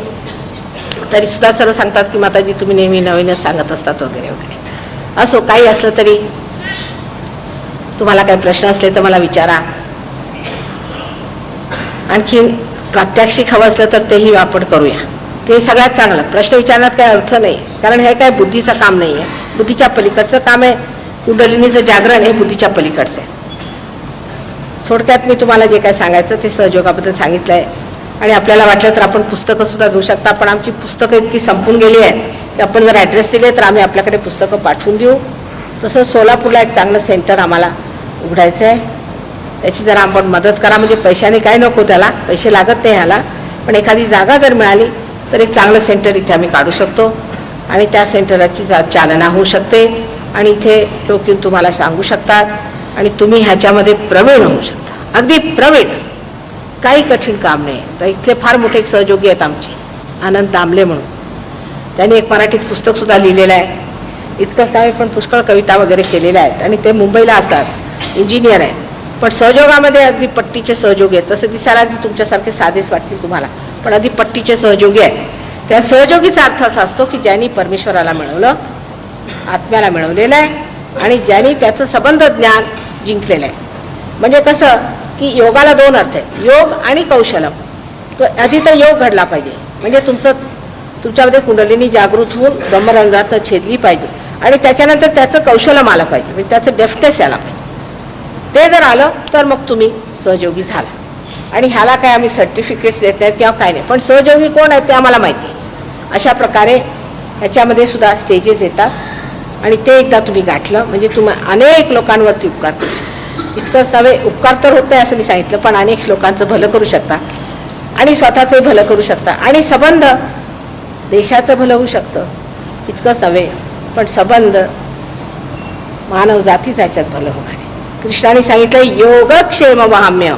तरी सुद्धा सर्व सांगतात की माताजी तुम्ही नेहमी नवीनच सांगत असतात वगैरे वगैरे. असो, काही असलं तरी तुम्हाला काही प्रश्न असले तर मला विचारा. आणखी प्रात्यक्षिक हवं असलं तर तेही आपण करूया. ते सगळ्यात चांगलं. प्रश्न विचारण्यात काही अर्थ नाही, कारण हे काय बुद्धीचं काम नाही आहे, बुद्धीच्या पलीकडचं काम आहे. कुंडलिनीचं जागरण हे बुद्धीच्या पलीकडचं आहे. थोडक्यात मी तुम्हाला जे काय सांगायचं ते सहयोगाबद्दल सांगितलं आहे. आणि आपल्याला वाटलं तर आपण पुस्तकं सुद्धा घेऊ शकता, पण आमची पुस्तकं इतकी संपून गेली आहेत की आपण जर ॲड्रेस दिले तर आम्ही आपल्याकडे पुस्तकं पाठवून देऊ. तसं सोलापूरला एक चांगलं सेंटर आम्हाला उघडायचं आहे. त्याची जरा आपण मदत करा. म्हणजे पैशाने काय नको, त्याला पैसे लागत नाही ह्याला, पण एखादी जागा जर मिळाली तर एक चांगलं सेंटर इथे आम्ही काढू शकतो आणि त्या सेंटरची चालना होऊ शकते. आणि इथे लोक येऊन तुम्हाला सांगू शकतात आणि तुम्ही ह्याच्यामध्ये प्रवीण होऊ शकता, अगदी प्रवीण. काही कठीण काम नाही. तर इथले फार मोठे एक सहयोगी आहेत आमचे, आनंद दामले म्हणून. त्यांनी एक मराठीत पुस्तकसुद्धा लिहिलेलं आहे. इतकंच नाही पण पुष्कळ कविता वगैरे केलेल्या आहेत. आणि ते मुंबईला असतात, इंजिनियर आहेत, पण सहयोगामध्ये अगदी पट्टीचे सहयोगी आहेत. तसं दिसायला अगदी तुमच्यासारखे साधेच वाटतील तुम्हाला, पण अगदी पट्टीचे सहयोगी आहेत. त्या सहयोगीचा अर्थ असा असतो की ज्यांनी परमेश्वराला मिळवलं, आत्म्याला मिळवलेलं आहे आणि ज्यांनी त्याचं संबंध ज्ञान जिंकलेलं आहे. म्हणजे कसं की योगाला दोन अर्थ आहे, योग आणि कौशलम. तो आधी तर योग घडला पाहिजे, म्हणजे तुमच्यामध्ये कुंडलिनी जागृत होऊन ब्रह्मरंध्रातनं छेदली पाहिजे. आणि त्याच्यानंतर त्याचं कौशलम आलं पाहिजे, म्हणजे त्याचं डेफ्टनेस आला पाहिजे. ते जर आलं तर मग तुम्ही सहयोगी झाला. आणि ह्याला काय आम्ही सर्टिफिकेट्स देत नाहीत किंवा काय नाही, पण सहयोगी कोण आहेत ते आम्हाला माहिती आहे. अशा प्रकारे ह्याच्यामध्ये सुद्धा स्टेजेस येतात आणि ते एकदा तुम्ही गाठलं म्हणजे तुम्ही अनेक लोकांवरती उपकार करू शकता. इतकंच नव्हे, उपकार तर होत नाही असं मी सांगितलं, पण अनेक लोकांचं भलं करू शकता आणि स्वतःचंही भलं करू शकता आणि संबंध देशाचं भलं होऊ शकतं. इतकंच नव्हे पण संबंध मानव जातीचं ह्याच्यात भलं होणार आहे. कृष्णाने सांगितलं योगक्षेम वहाम्य,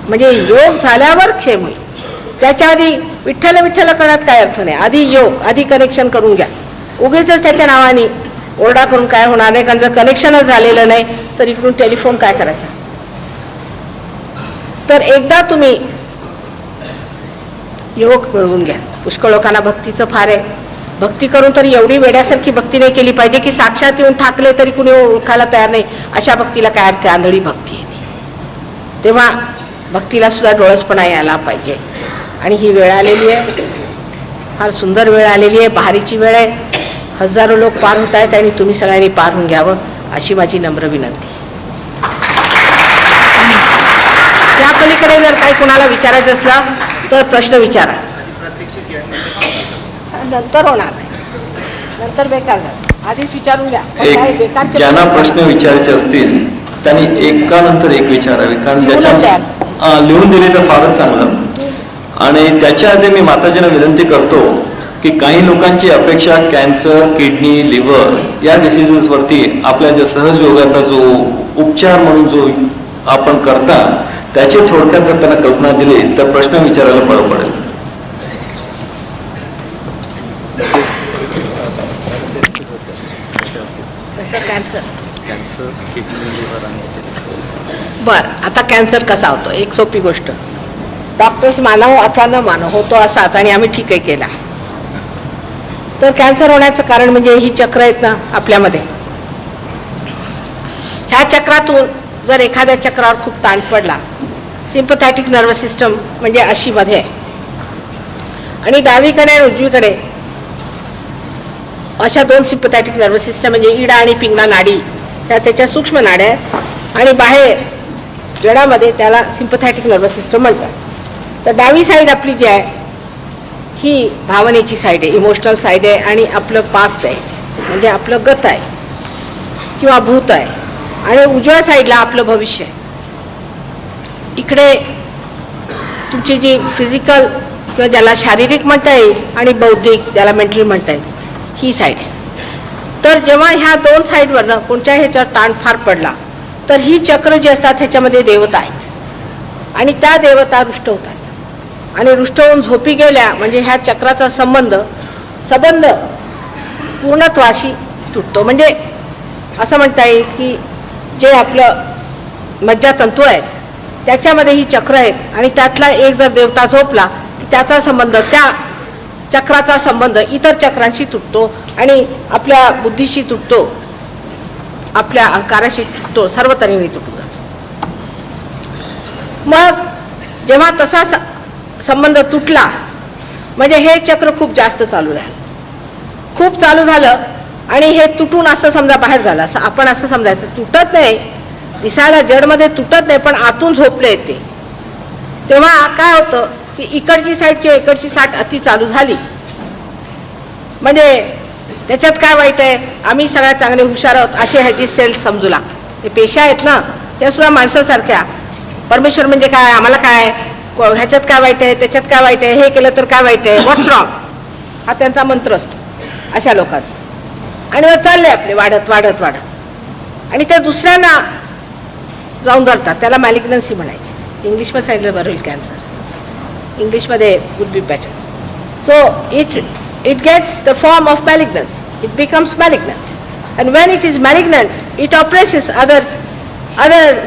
म्हणजे योग झाल्यावर क्षेम होईल. त्याच्या आधी विठ्ठल विठ्ठल करण्यात काय अर्थ नाही. आधी योग, आधी कनेक्शन करून घ्या. उगीच त्याच्या नावाने ओरडा करून काय होणार नाही, कारण जर कनेक्शनच झालेलं नाही तर इकडून टेलिफोन काय करायचा. तर एकदा तुम्ही योग मिळवून घ्या. पुष्कळ लोकांना भक्तीचं फार आहे. भक्ती करून तरी एवढी वेड्यासारखी भक्ती नाही केली पाहिजे की साक्षात येऊन ठाकले तरी कुणी ओळखायला तयार नाही. अशा भक्तीला काय अर्थ, आंधळी भक्ती आहे ती. तेव्हा भक्तीला सुद्धा डोळसपणा यायला पाहिजे. आणि ही वेळ आलेली आहे, फार सुंदर वेळ आलेली आहे, बहारीची वेळ आहे. हजारो लोक पार होत आहेत आणि तुम्ही सगळ्यांनी पार होऊन घ्यावं अशी माझी नम्र विनंती. त्या पलीकडे जर काही कोणाला विचारायचं असलं तर प्रश्न विचारा. नंतर होणार नाही, नंतर बेकार झालं. आधीच विचारून घ्या. एक ज्यांना प्रश्न विचारायचे असतील त्यांनी एकानंतर एक विचारावे, कारण ज्याच्या लिहून दिले तर फारच चांगलं. आणि त्याच्या आधी मी माताजींना विनंती करतो की काही लोकांची अपेक्षा कॅन्सर, किडनी, लिव्हर या डिसिजेसवरती आपल्या ज्या सहज योगाचा जो उपचार म्हणून जो आपण करता त्याची थोडक्यात जर त्यांना कल्पना दिली तर प्रश्न विचारायला बरं पडेल. कॅन्सर, किडनी, लिव्हर आणि बरं, आता कॅन्सर कसा होतो? एक सोपी गोष्ट. डॉक्टर्स मानव अथवा न मानव होतो असाच आणि आम्ही ठीकही केला. तर कॅन्सर होण्याचं कारण म्हणजे ही चक्र आहेत ना आपल्यामध्ये, ह्या चक्रातून जर एखाद्या चक्रावर खूप ताण पडला, सिम्पथॅटिक नर्वस सिस्टम म्हणजे अशी मध्ये आहे आणि डावीकडे आणि उजवीकडे अशा दोन सिम्पथॅटिक नर्वस सिस्टम म्हणजे इडा आणि पिंगला नाडी त्या त्याच्या सूक्ष्म नाड्या आहेत आणि बाहेर जडामध्ये त्याला सिम्पथॅटिक नर्वस सिस्टम म्हणतात. तर डावी साईड आपली जी आहे ही भावनेची साईड आहे, इमोशनल साईड आहे आणि आपलं पास्ट आहे म्हणजे आपलं गत आहे किंवा भूत आहे आणि उजव्या साईडला आपलं भविष्य आहे. इकडे तुमची जी फिजिकल किंवा ज्याला शारीरिक म्हणता येईल आणि बौद्धिक ज्याला मेंटल म्हणता येईल ही साईड आहे. तर जेव्हा ह्या दोन साईडवरनं कोणत्याही ह्याच्यावर ताण फार पडला तर ही चक्र जी असतात ह्याच्यामध्ये देवता आहेत आणि त्या देवता रुष्ट होतात आणि रुष्ट होऊन झोपी गेल्या म्हणजे ह्या चक्राचा संबंध पूर्णत्वाशी तुटतो. म्हणजे असं म्हणता येईल की जे आपलं मज्जातंतू आहेत त्याच्यामध्ये ही चक्र आहेत आणि त्यातला एक जर देवता झोपला की त्याचा संबंध त्या चक्राचा संबंध इतर चक्रांशी तुटतो आणि आपल्या बुद्धीशी तुटतो, आपल्या अहंकाराशी तुटतो, सर्व तऱ्हेने तुटतो. मग जेव्हा तसा संबंध तुटला म्हणजे हे चक्र खूप जास्त चालू झालं, खूप चालू झालं आणि हे तुटून असं समजा बाहेर झालं, असं आपण असं समजायचं. तुटत नाही, दिसायला जडमध्ये तुटत नाही पण आतून झोपले ते. तेव्हा काय होतं की इकडची साईड किंवा इकडची साईड अति चालू झाली म्हणजे त्याच्यात काय वाईट आहे, आम्ही सगळ्यात चांगले हुशार आहोत असे ह्याची सेल्फ समजू लागते. ते पेशा आहेत ना त्या सुद्धा माणसासारख्या, परमेश्वर म्हणजे काय, आम्हाला काय, ह्याच्यात काय वाईट आहे, त्याच्यात काय वाईट आहे, हे केलं तर काय वाईट आहे, व्हॉट्स रॉंग, हा त्यांचा मंत्र असतो अशा लोकांचा. आणि मग चालले आपले वाढत वाढत वाढत आणि त्या दुसऱ्यांना जाऊन धरतात. त्याला मॅलिग्नन्सी म्हणायची. इंग्लिशमध्ये सांगितलं बरं होईल, कॅन्सर इंग्लिशमध्ये would be better. So it gets the form of malignance. It becomes malignant. And when it is malignant, it oppresses other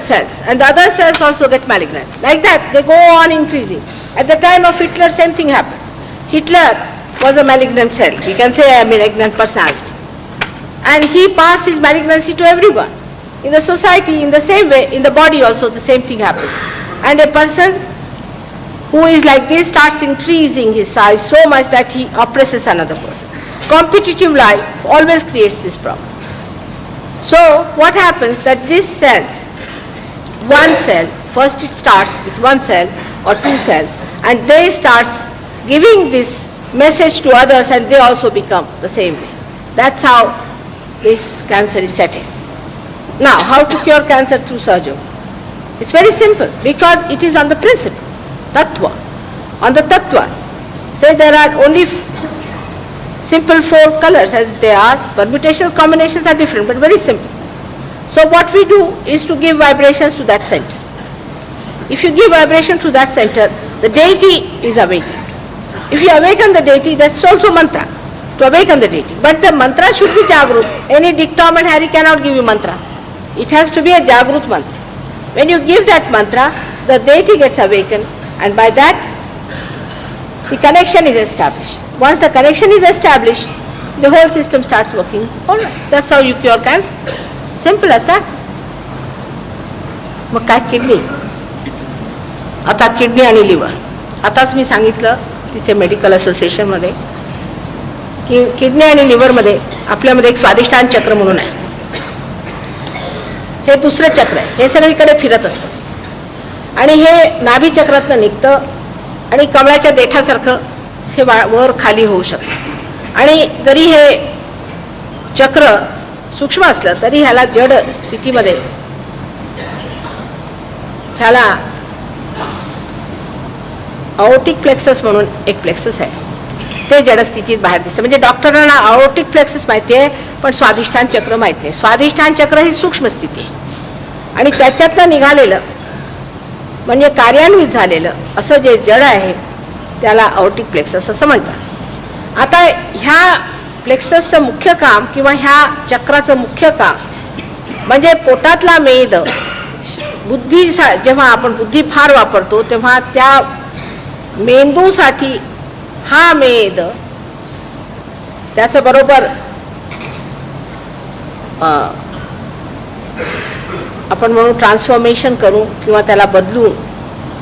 cells. And the other cells also get malignant. Like that, they go on increasing. At the time of Hitler, same thing happened. Hitler was a malignant cell. We can say a malignant personality. And he passed his malignancy to everyone. In the society, in the same way, in the body also, the same thing happens. And a person who is like this starts increasing his size so much that he oppresses another person. Competitive life always creates this problem. So what happens that this cell, one cell, first it starts with one cell or two cells and they starts giving this message to others and they also become the same way. That's how this cancer is set in. Now, how to cure cancer through surgery? It's very simple because it is on the principles, tattva, on the tattvas. Say there are only simple four colors as they are, permutations, combinations are different but very simple. So what we do is to give vibrations to that center. If you give vibration to that center, the deity is awakened. If you awaken the deity, that's also mantra, to awaken the deity. But the mantra should be Jagrut. Any Dick, Tom and Harry cannot give you mantra. It has to be a Jagrut mantra. When you give that mantra, the deity gets awakened and by that the connection is established. Once the connection is established, the whole system starts working. Alright, that's how you cure cancer. Simple as that. मग काय kidney, आता kidney आणि liver. आताच मी सांगितलं तिथे medical असोसिएशनमध्ये की kidney आणि लिव्हरमध्ये आपल्यामध्ये एक स्वादिष्टान चक्र म्हणून आहे. हे दुसरं चक्र आहे, हे सगळीकडे फिरत असतं आणि हे नाभी चक्रातनं निघतं आणि कमळाच्या देठासारखं हे वर खाली होऊ शकतं. आणि जरी हे चक्र सूक्ष्म असलं तरी ह्याला जड स्थितीमध्ये ह्याला अओर्टिक प्लेक्सस म्हणून एक प्लेक्सस आहे, ते जड स्थितीत बाहेर दिसतं. म्हणजे डॉक्टरांना अओर्टिक प्लेक्सस माहिती आहे पण स्वाधिष्ठान चक्र माहिती नाही. स्वाधिष्ठान चक्र ही सूक्ष्म स्थिती आहे आणि त्याच्यातनं निघालेलं म्हणजे कार्यान्वित झालेलं असं जे जड आहे त्याला अओर्टिक प्लेक्सस असं म्हणतात. आता ह्या प्लेक्ससचं मुख्य काम किंवा ह्या चक्राचं मुख्य काम म्हणजे पोटातला मेद, बुद्धी, जेव्हा आपण बुद्धी फार वापरतो तेव्हा त्या मेंदूसाठी हा मेद त्याचं बरोबर आपण म्हणून ट्रान्सफॉर्मेशन करू किंवा त्याला बदलून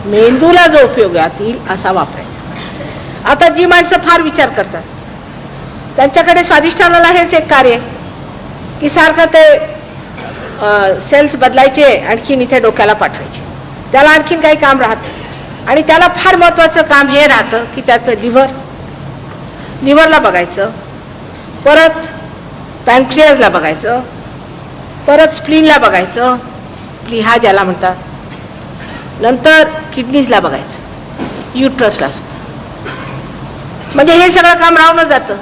मेंदूला जो उपयोगात येईल असा वापरायचा. आता जी माणसं फार विचार करतात त्यांच्याकडे स्वाधिष्ठानाला हेच एक कार्य आहे की सारखं ते सेल्स बदलायचे आणखीन इथे डोक्याला पाठवायचे, त्याला आणखीन काही काम राहतं. आणि त्याला फार महत्त्वाचं काम हे राहतं की त्याचं लिव्हरला बघायचं, परत पॅनक्रियाजला बघायचं, परत स्प्लीनला बघायचं, प्लीहा ज्याला म्हणतात, नंतर किडनीजला बघायचं, युट्रसला सुद्धा. म्हणजे हे सगळं काम राहूनच जातं.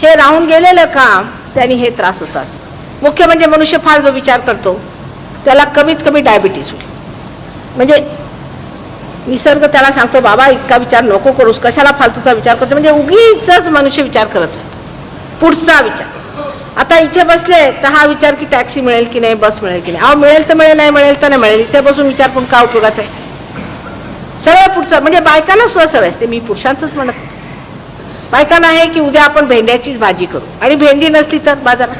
हे राहून गेलेलं काम त्यांनी हे त्रास होतात. मुख्य म्हणजे मनुष्य फार जो विचार करतो त्याला कमीत कमी डायबिटीस होईल. म्हणजे निसर्ग त्याला सांगतो बाबा इतका विचार नको करूस, कशाला फालतूचा विचार करतो. म्हणजे उगीच मनुष्य विचार करत राहतो पुढचा विचार. आता इथे बसले तर हा विचार की टॅक्सी मिळेल की नाही, बस मिळेल की नाही. अहो मिळेल तर मिळेल, नाही मिळेल तर नाही मिळेल. इथे बसून विचार करून का उपयोगाचा आहे. सगळं पुढचं. म्हणजे बायकांना सुद्धा सवय असते, मी पुरुषांचंच म्हणत, बायकांना आहे की उद्या आपण भेंड्याचीच भाजी करू आणि भेंडी नसली तर बाजारात.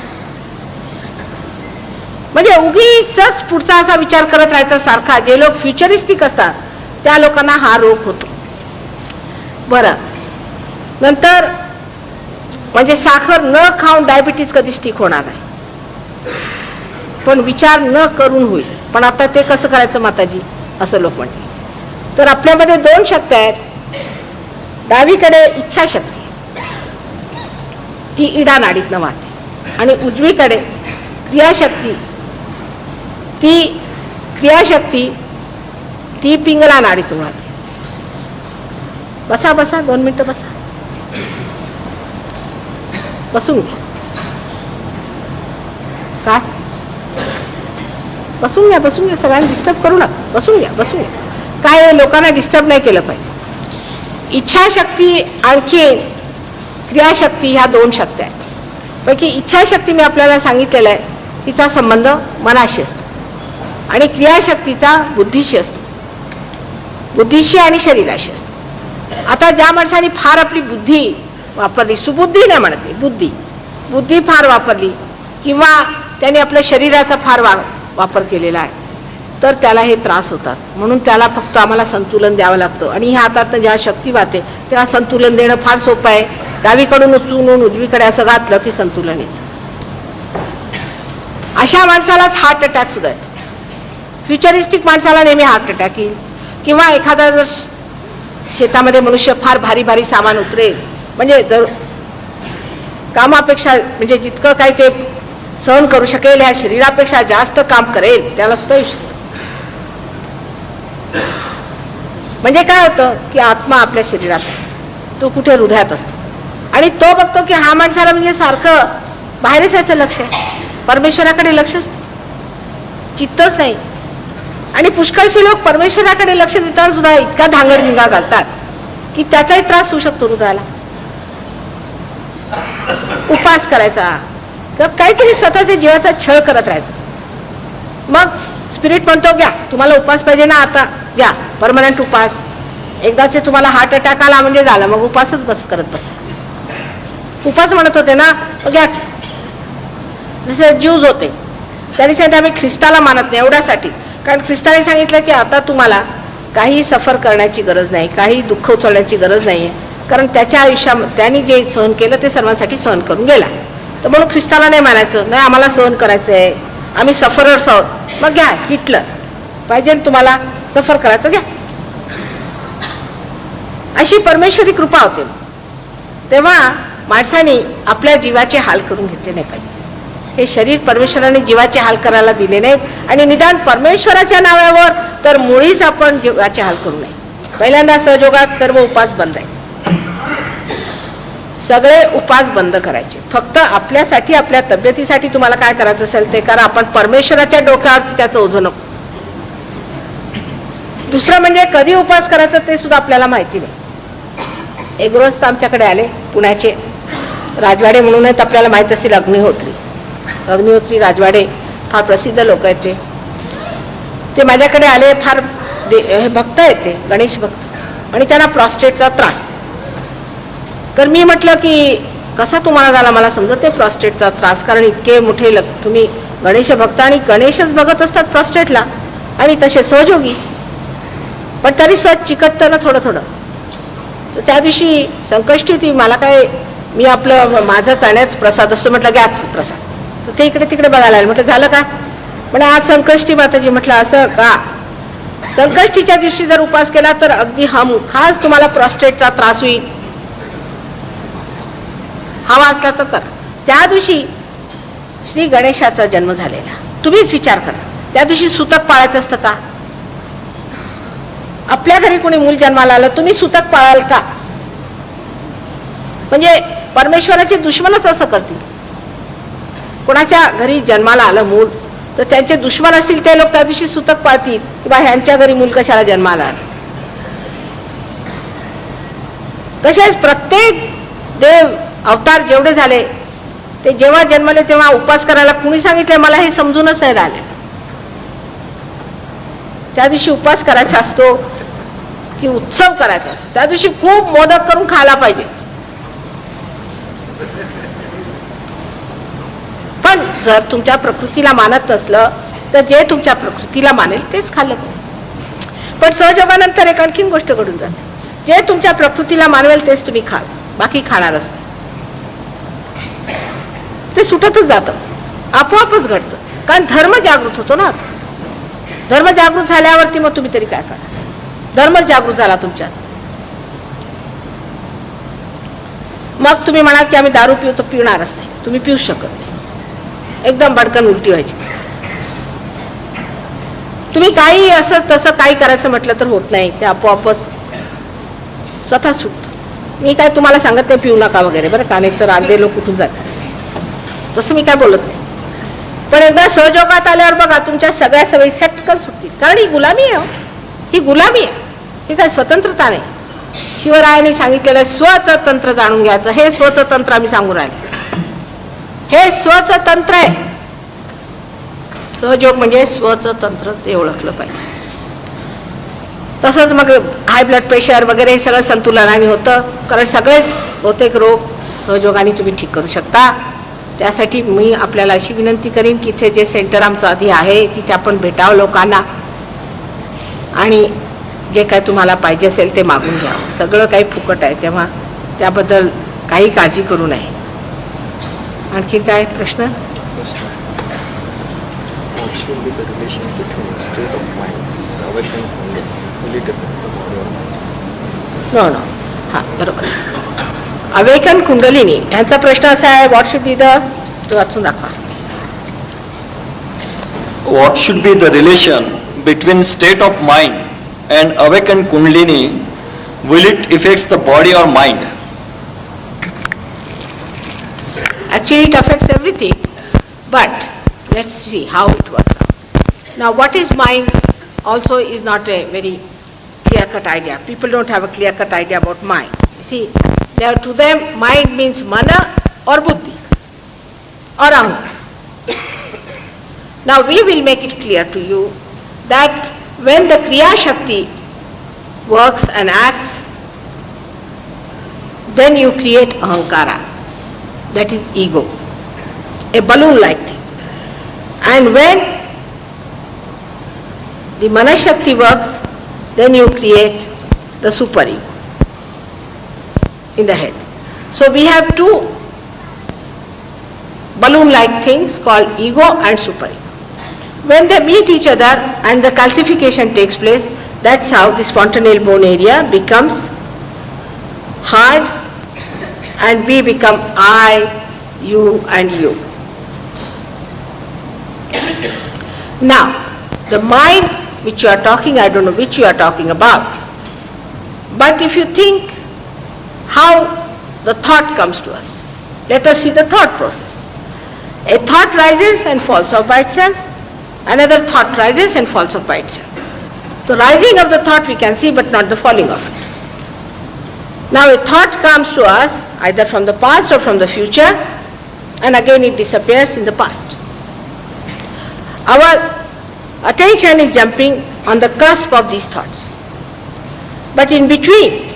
म्हणजे उगीच पुढचा असा विचार करत राहायचा सारखा. जे लोक फ्युचरिस्टिक असतात त्या लोकांना हा रोग होतो. बरं, नंतर म्हणजे साखर न खाऊन डायबिटीज कधीच ठीक होणार नाही, पण विचार न करून होईल. पण आता ते कसं करायचं माताजी असं लोक म्हणते. तर आपल्यामध्ये दोन शक्ती आहेत. डावीकडे इच्छाशक्ती, ती इडा नाडीतनं वाहते, आणि उजवीकडे क्रियाशक्ती, ती पिंगला नाडीतून वाहते. बसा बसा 2 मिनिटं बसा, बसून घ्या. काय बसून घ्या, सगळ्यांना डिस्टर्ब करू नका. बसून घ्या. काय लोकांना डिस्टर्ब नाही केलं पाहिजे. इच्छाशक्ती आणखी क्रियाशक्ती ह्या 2 शक्ती आहेत. पैकी इच्छाशक्ती मी आपल्याला सांगितलेलं आहे, तिचा संबंध मनाशी असतो, आणि क्रियाशक्तीचा बुद्धीशी असतो, बुद्धीशी आणि शरीराशी असतो. आता ज्या माणसाने फार आपली बुद्धी वापरली, सुबुद्धी नाही म्हणत मी, बुद्धी फार वापरली, किंवा त्याने आपल्या शरीराचा फार वापर केलेला आहे, तर त्याला हे त्रास होतात. म्हणून त्याला फक्त आम्हाला संतुलन द्यावं लागतं. आणि ह्या हातात जेव्हा शक्ती वाहते तेव्हा संतुलन देणं फार सोपं आहे. डावीकडून उचलून उजवीकडे असं घातलं की संतुलन येतं. अशा माणसालाच हार्ट अटॅक सुद्धा येतो. फ्युचरिस्टिक माणसाला नेहमी हार्ट अटॅक येईल. किंवा एखादा जर शेतामध्ये मनुष्य फार भारी भारी सामान उतरेल, म्हणजे जर कामापेक्षा म्हणजे जितकं काही ते सहन करू शकेल ह्या शरीरापेक्षा जास्त काम करेल, त्याला सुद्धा येऊ शकतं. म्हणजे काय होतं की आत्मा आपल्या शरीरात, तो कुठे हृदयात असतो, आणि तो बघतो की हा माणसाला म्हणजे सारखं बाहेरच याचं लक्ष आहे, परमेश्वराकडे लक्षच चित्तच नाही. आणि पुष्कळशी लोक परमेश्वराकडे लक्ष देताना सुद्धा इतका धांगडधिंगा घालतात की त्याचाही त्रास होऊ शकतो हृदयाला. उपास करायचा, काहीतरी स्वतःच्या जीवाचा छळ करत राहायचं. मग स्पिरिट म्हणतो घ्या, तुम्हाला उपास पाहिजे ना, आता घ्या परमनंट उपास. एकदाचे तुम्हाला हार्ट अटॅक आला म्हणजे झालं, मग उपासच बस करत बसा. उपास म्हणत होते ना, घ्या. जसे ज्यूज होते त्यांनी सांगितलं आम्ही ख्रिस्ताला मानत नाही एवढ्यासाठी, कारण ख्रिस्ताने सांगितलं की आता तुम्हाला काही सफर करण्याची गरज नाही, काही दुःख उचलण्याची गरज नाही आहे, कारण त्याच्या आयुष्यात त्यांनी जे सहन केलं ते सर्वांसाठी सहन करून गेला. तर म्हणून ख्रिस्ताला नाही मानायचं, नाही आम्हाला सहन करायचं आहे, आम्ही सफरर्स आहोत. मग घ्या हिटलर पाहिजे तुम्हाला सफर करायचं, घ्या. अशी परमेश्वरी कृपा होते. तेव्हा माणसाने आपल्या जीवाचे हाल करून घेतले नाही पाहिजे. हे शरीर परमेश्वराने जीवाचे हाल करायला दिले नाहीत, आणि निदान परमेश्वराच्या नावावर तर मुळीच आपण जीवाचे हाल करू नये. पहिल्यांदा सहयोगात सर्व उपास बंद आहे, सगळे उपास बंद करायचे. फक्त आपल्यासाठी आपल्या तब्येतीसाठी तुम्हाला काय करायचं असेल ते करा, आपण परमेश्वराच्या डोक्यावरती त्याचं ओझं नको. दुसरं म्हणजे कधी उपास करायचं ते सुद्धा आपल्याला माहिती नाही. एक गृहस्थ आमच्याकडे आले, पुण्याचे राजवाडे म्हणून आहेत, आपल्याला माहीत असतील अग्निहोत्री राजवाडे फार प्रसिद्ध लोक आहेत ते माझ्याकडे आले. फार हे भक्त आहेत ते, गणेश भक्त, आणि त्यांना प्रॉस्टेटचा त्रास. तर मी म्हटलं की कसा तुम्हाला झाला मला समजत नाही प्रॉस्टेटचा त्रास, कारण इतके मोठे तुम्ही गणेश भक्त आणि गणेशच बघत असतात प्रॉस्टेटला आणि तसे सहयोगी, पण तरी सुद्धा चिकटतं ना थोडं थोडं. तर त्या दिवशी संकष्टी होती, मला काय, मी आपलं माझा चण्याच प्रसाद असतो, म्हटलं घ्याच प्रसाद. तर ते इकडे तिकडे बघायला आले, म्हटलं झालं का, म्हणजे आज संकष्टी माताजी. म्हटलं असं का, संकष्टीच्या दिवशी जर उपास केला तर अगदी खास तुम्हाला प्रॉस्टेटचा त्रास होईल, हवा असला तर करा. त्या दिवशी श्री गणेशाचा जन्म झालेला, तुम्हीच विचार करा, त्या दिवशी सुतक पाळायचं असतं का? आपल्या घरी कोणी मूल जन्माला आलं, तुम्ही सुतक पाळाल का? म्हणजे परमेश्वराचे दुश्मनच असं करतील. कोणाच्या घरी जन्माला आलं मूल, तर त्यांचे दुश्मन असतील ते लोक त्या दिवशी सुतक पाळतील की बा ह्यांच्या घरी मूल कशाला जन्माला आलं. तसेच प्रत्येक देव अवतार जेवढे झाले ते जेव्हा जन्मले तेव्हा उपास करायला कुणी सांगितलं, मला हे समजूनच नाही राहिले. त्या दिवशी उपास करायचा असतो की उत्सव करायचा असतो, त्या दिवशी खूप मोदक करून खायला पाहिजे. पण जर तुमच्या प्रकृतीला मानत नसलं तर जे तुमच्या प्रकृतीला मानेल तेच खाल्लं पाहिजे. पण सहयोगानंतर एक आणखीन गोष्ट घडून जाते, जे तुमच्या प्रकृतीला मानवेल तेच तुम्ही खाल, बाकी खाणारच नाही. ते सुटतच जातं, आपोआपच घडतं, कारण धर्म जागृत होतो ना. धर्म जागृत झाल्यावरती मग तुम्ही तरी काय करा, धर्मच जागृत झाला तुमच्यात. मग तुम्ही म्हणाल की आम्ही दारू पिऊ, तर पिणारच नाही, तुम्ही पिऊ शकत नाही, एकदम भडकन उलटी व्हायची. तुम्ही काही असं तसं काही करायचं म्हटलं तर होत नाही, ते आपोआपच स्वतः सुटतं. मी काय तुम्हाला सांगत नाही पिऊ नका वगैरे, बरं का, नाही तर अर्धे लोक कुठून जातात, तसं मी काय बोलत नाही. पण एकदा सहयोगात आल्यावर बघा तुमच्या सगळ्या सवयी सटकन सुटतील, कारण ही गुलामी आहे, ही गुलामी आहे, ही काय स्वतंत्रता नाही. शिवरायांनी सांगितलेलं स्वचं तंत्र जाणून घ्यायचं, हे स्वचं तंत्र आम्ही सांगून राहिले, हे स्वचं तंत्र आहे. सहयोग म्हणजे स्वचं तंत्र, ते ओळखलं पाहिजे. तसंच मग हाय ब्लड प्रेशर वगैरे हे सगळं संतुलनाने होतं, कारण सगळेच बहुतेक रोग सहयोगाने तुम्ही ठीक करू शकता. त्यासाठी मी आपल्याला अशी विनंती करीन की इथे जे सेंटर आमचं आधी आहे तिथे आपण भेटावं लोकांना, आणि जे काय तुम्हाला पाहिजे असेल ते मागून घ्यावं. सगळं काही फुकट आहे, तेव्हा त्याबद्दल काही काळजी करू नये. आणखी काय प्रश्न? नो नो, हां बरोबर. अवेकन कुंडलिनी यांचा प्रश्न असा आहे, व्हॉट शुड बी द, वाचून दाखवा. What should be the relation between state of mind and awakened kundalini? Will it affects the body or mind? Actually it affects everything, but let's see how it works out. Now what is mind also is not a very clear-cut idea. People don't have a clear-cut idea about mind. You see, to them mind means mana or buddhi or ahankar. Now we will make it clear to you that when the Kriya Shakti works and acts, then you create ahankara, that is ego, a balloon-like thing. And when the Manashakti works, then you create the superego in the head. So we have two balloon-like things called ego and superego. When they meet each other and the calcification takes place, that's how the spontaneal bone area becomes hard and we become I, you and you. Now, the mind which you are talking, I don't know which you are talking about, but if you think how the thought comes to us, let us see the thought process. A thought rises and falls off by itself, another thought rises and falls off by itself. The rising of the thought we can see, but not the falling of it. Now a thought comes to us either from the past or from the future, and again it disappears in the past. Our attention is jumping on the cusp of these thoughts. But in between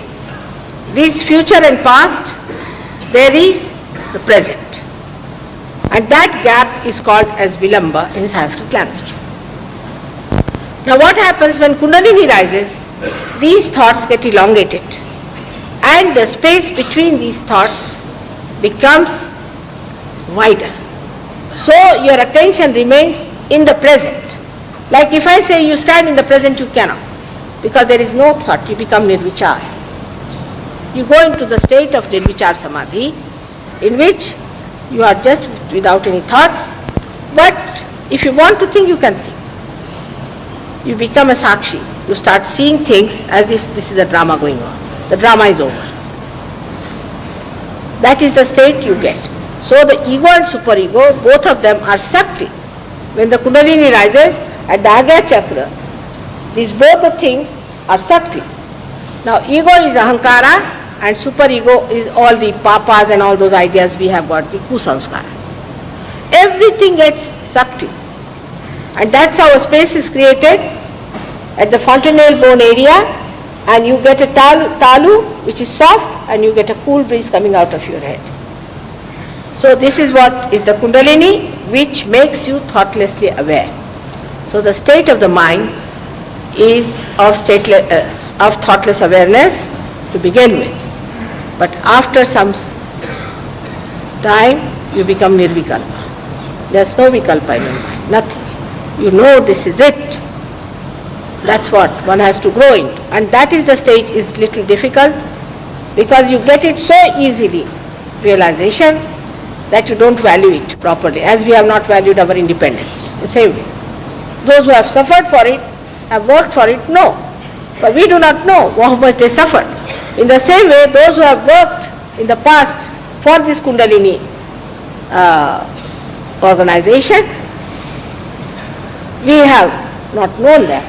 these future and past, there is the present. And that gap is called as Vilamba in Sanskrit language. Now what happens when Kundalini rises? These thoughts get elongated and the space between these thoughts becomes wider. So your attention remains in the present. Like if I say you stand in the present, you cannot, because there is no thought, you become nirvichar. You go into the state of nirvichar samadhi, in which you are just without any thoughts, but if you want to think, you can think. You become a sakshi. You start seeing things as if this is a drama going on. The drama is over. That is the state you get. So the ego and superego, both of them are sakti. When the Kundalini rises at the Agya Chakra, these both the things are sakti. Now ego is ahankara and superego is all the papas and all those ideas we have got, the kusamskaras. Everything gets sakti. And that's how a space is created at the fontanelle bone area, and you get a talu which is soft, and you get a cool breeze coming out of your head. So this is what is the Kundalini, which makes you thoughtlessly aware. So the state of the mind is of thoughtless awareness to begin with. But after some time, you become nirvikalpa. There's no vikalpa in your mind, nothing. You know this is it. That's what one has to grow into. And that is the stage is little difficult, because you get it so easily, realization, that you don't value it properly, as we have not valued our independence. The same way. Those who have suffered for it, have worked for it, know. But we do not know how much they suffered. In the same way, those who have worked in the past for this Kundalini organization, we have not known them.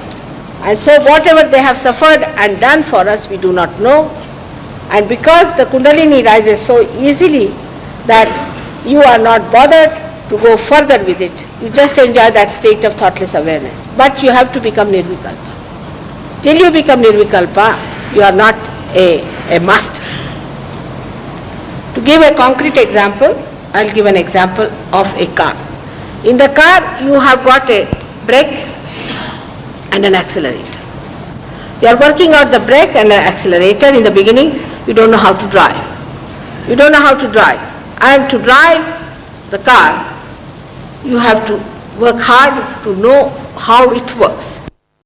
And so whatever they have suffered and done for us, we do not know. And because the Kundalini rises so easily that you are not bothered to go further with it, you just enjoy that state of thoughtless awareness. But you have to become nirvikalpa. Till you become nirvikalpa, you are not a master. To give a concrete example, I'll give an example of a car. In the car, you have got a brake and an accelerator. You are working out the brake and the accelerator in the beginning. You don't know how to drive. You don't know how to drive. And to drive the car, you have to work hard to know how it works.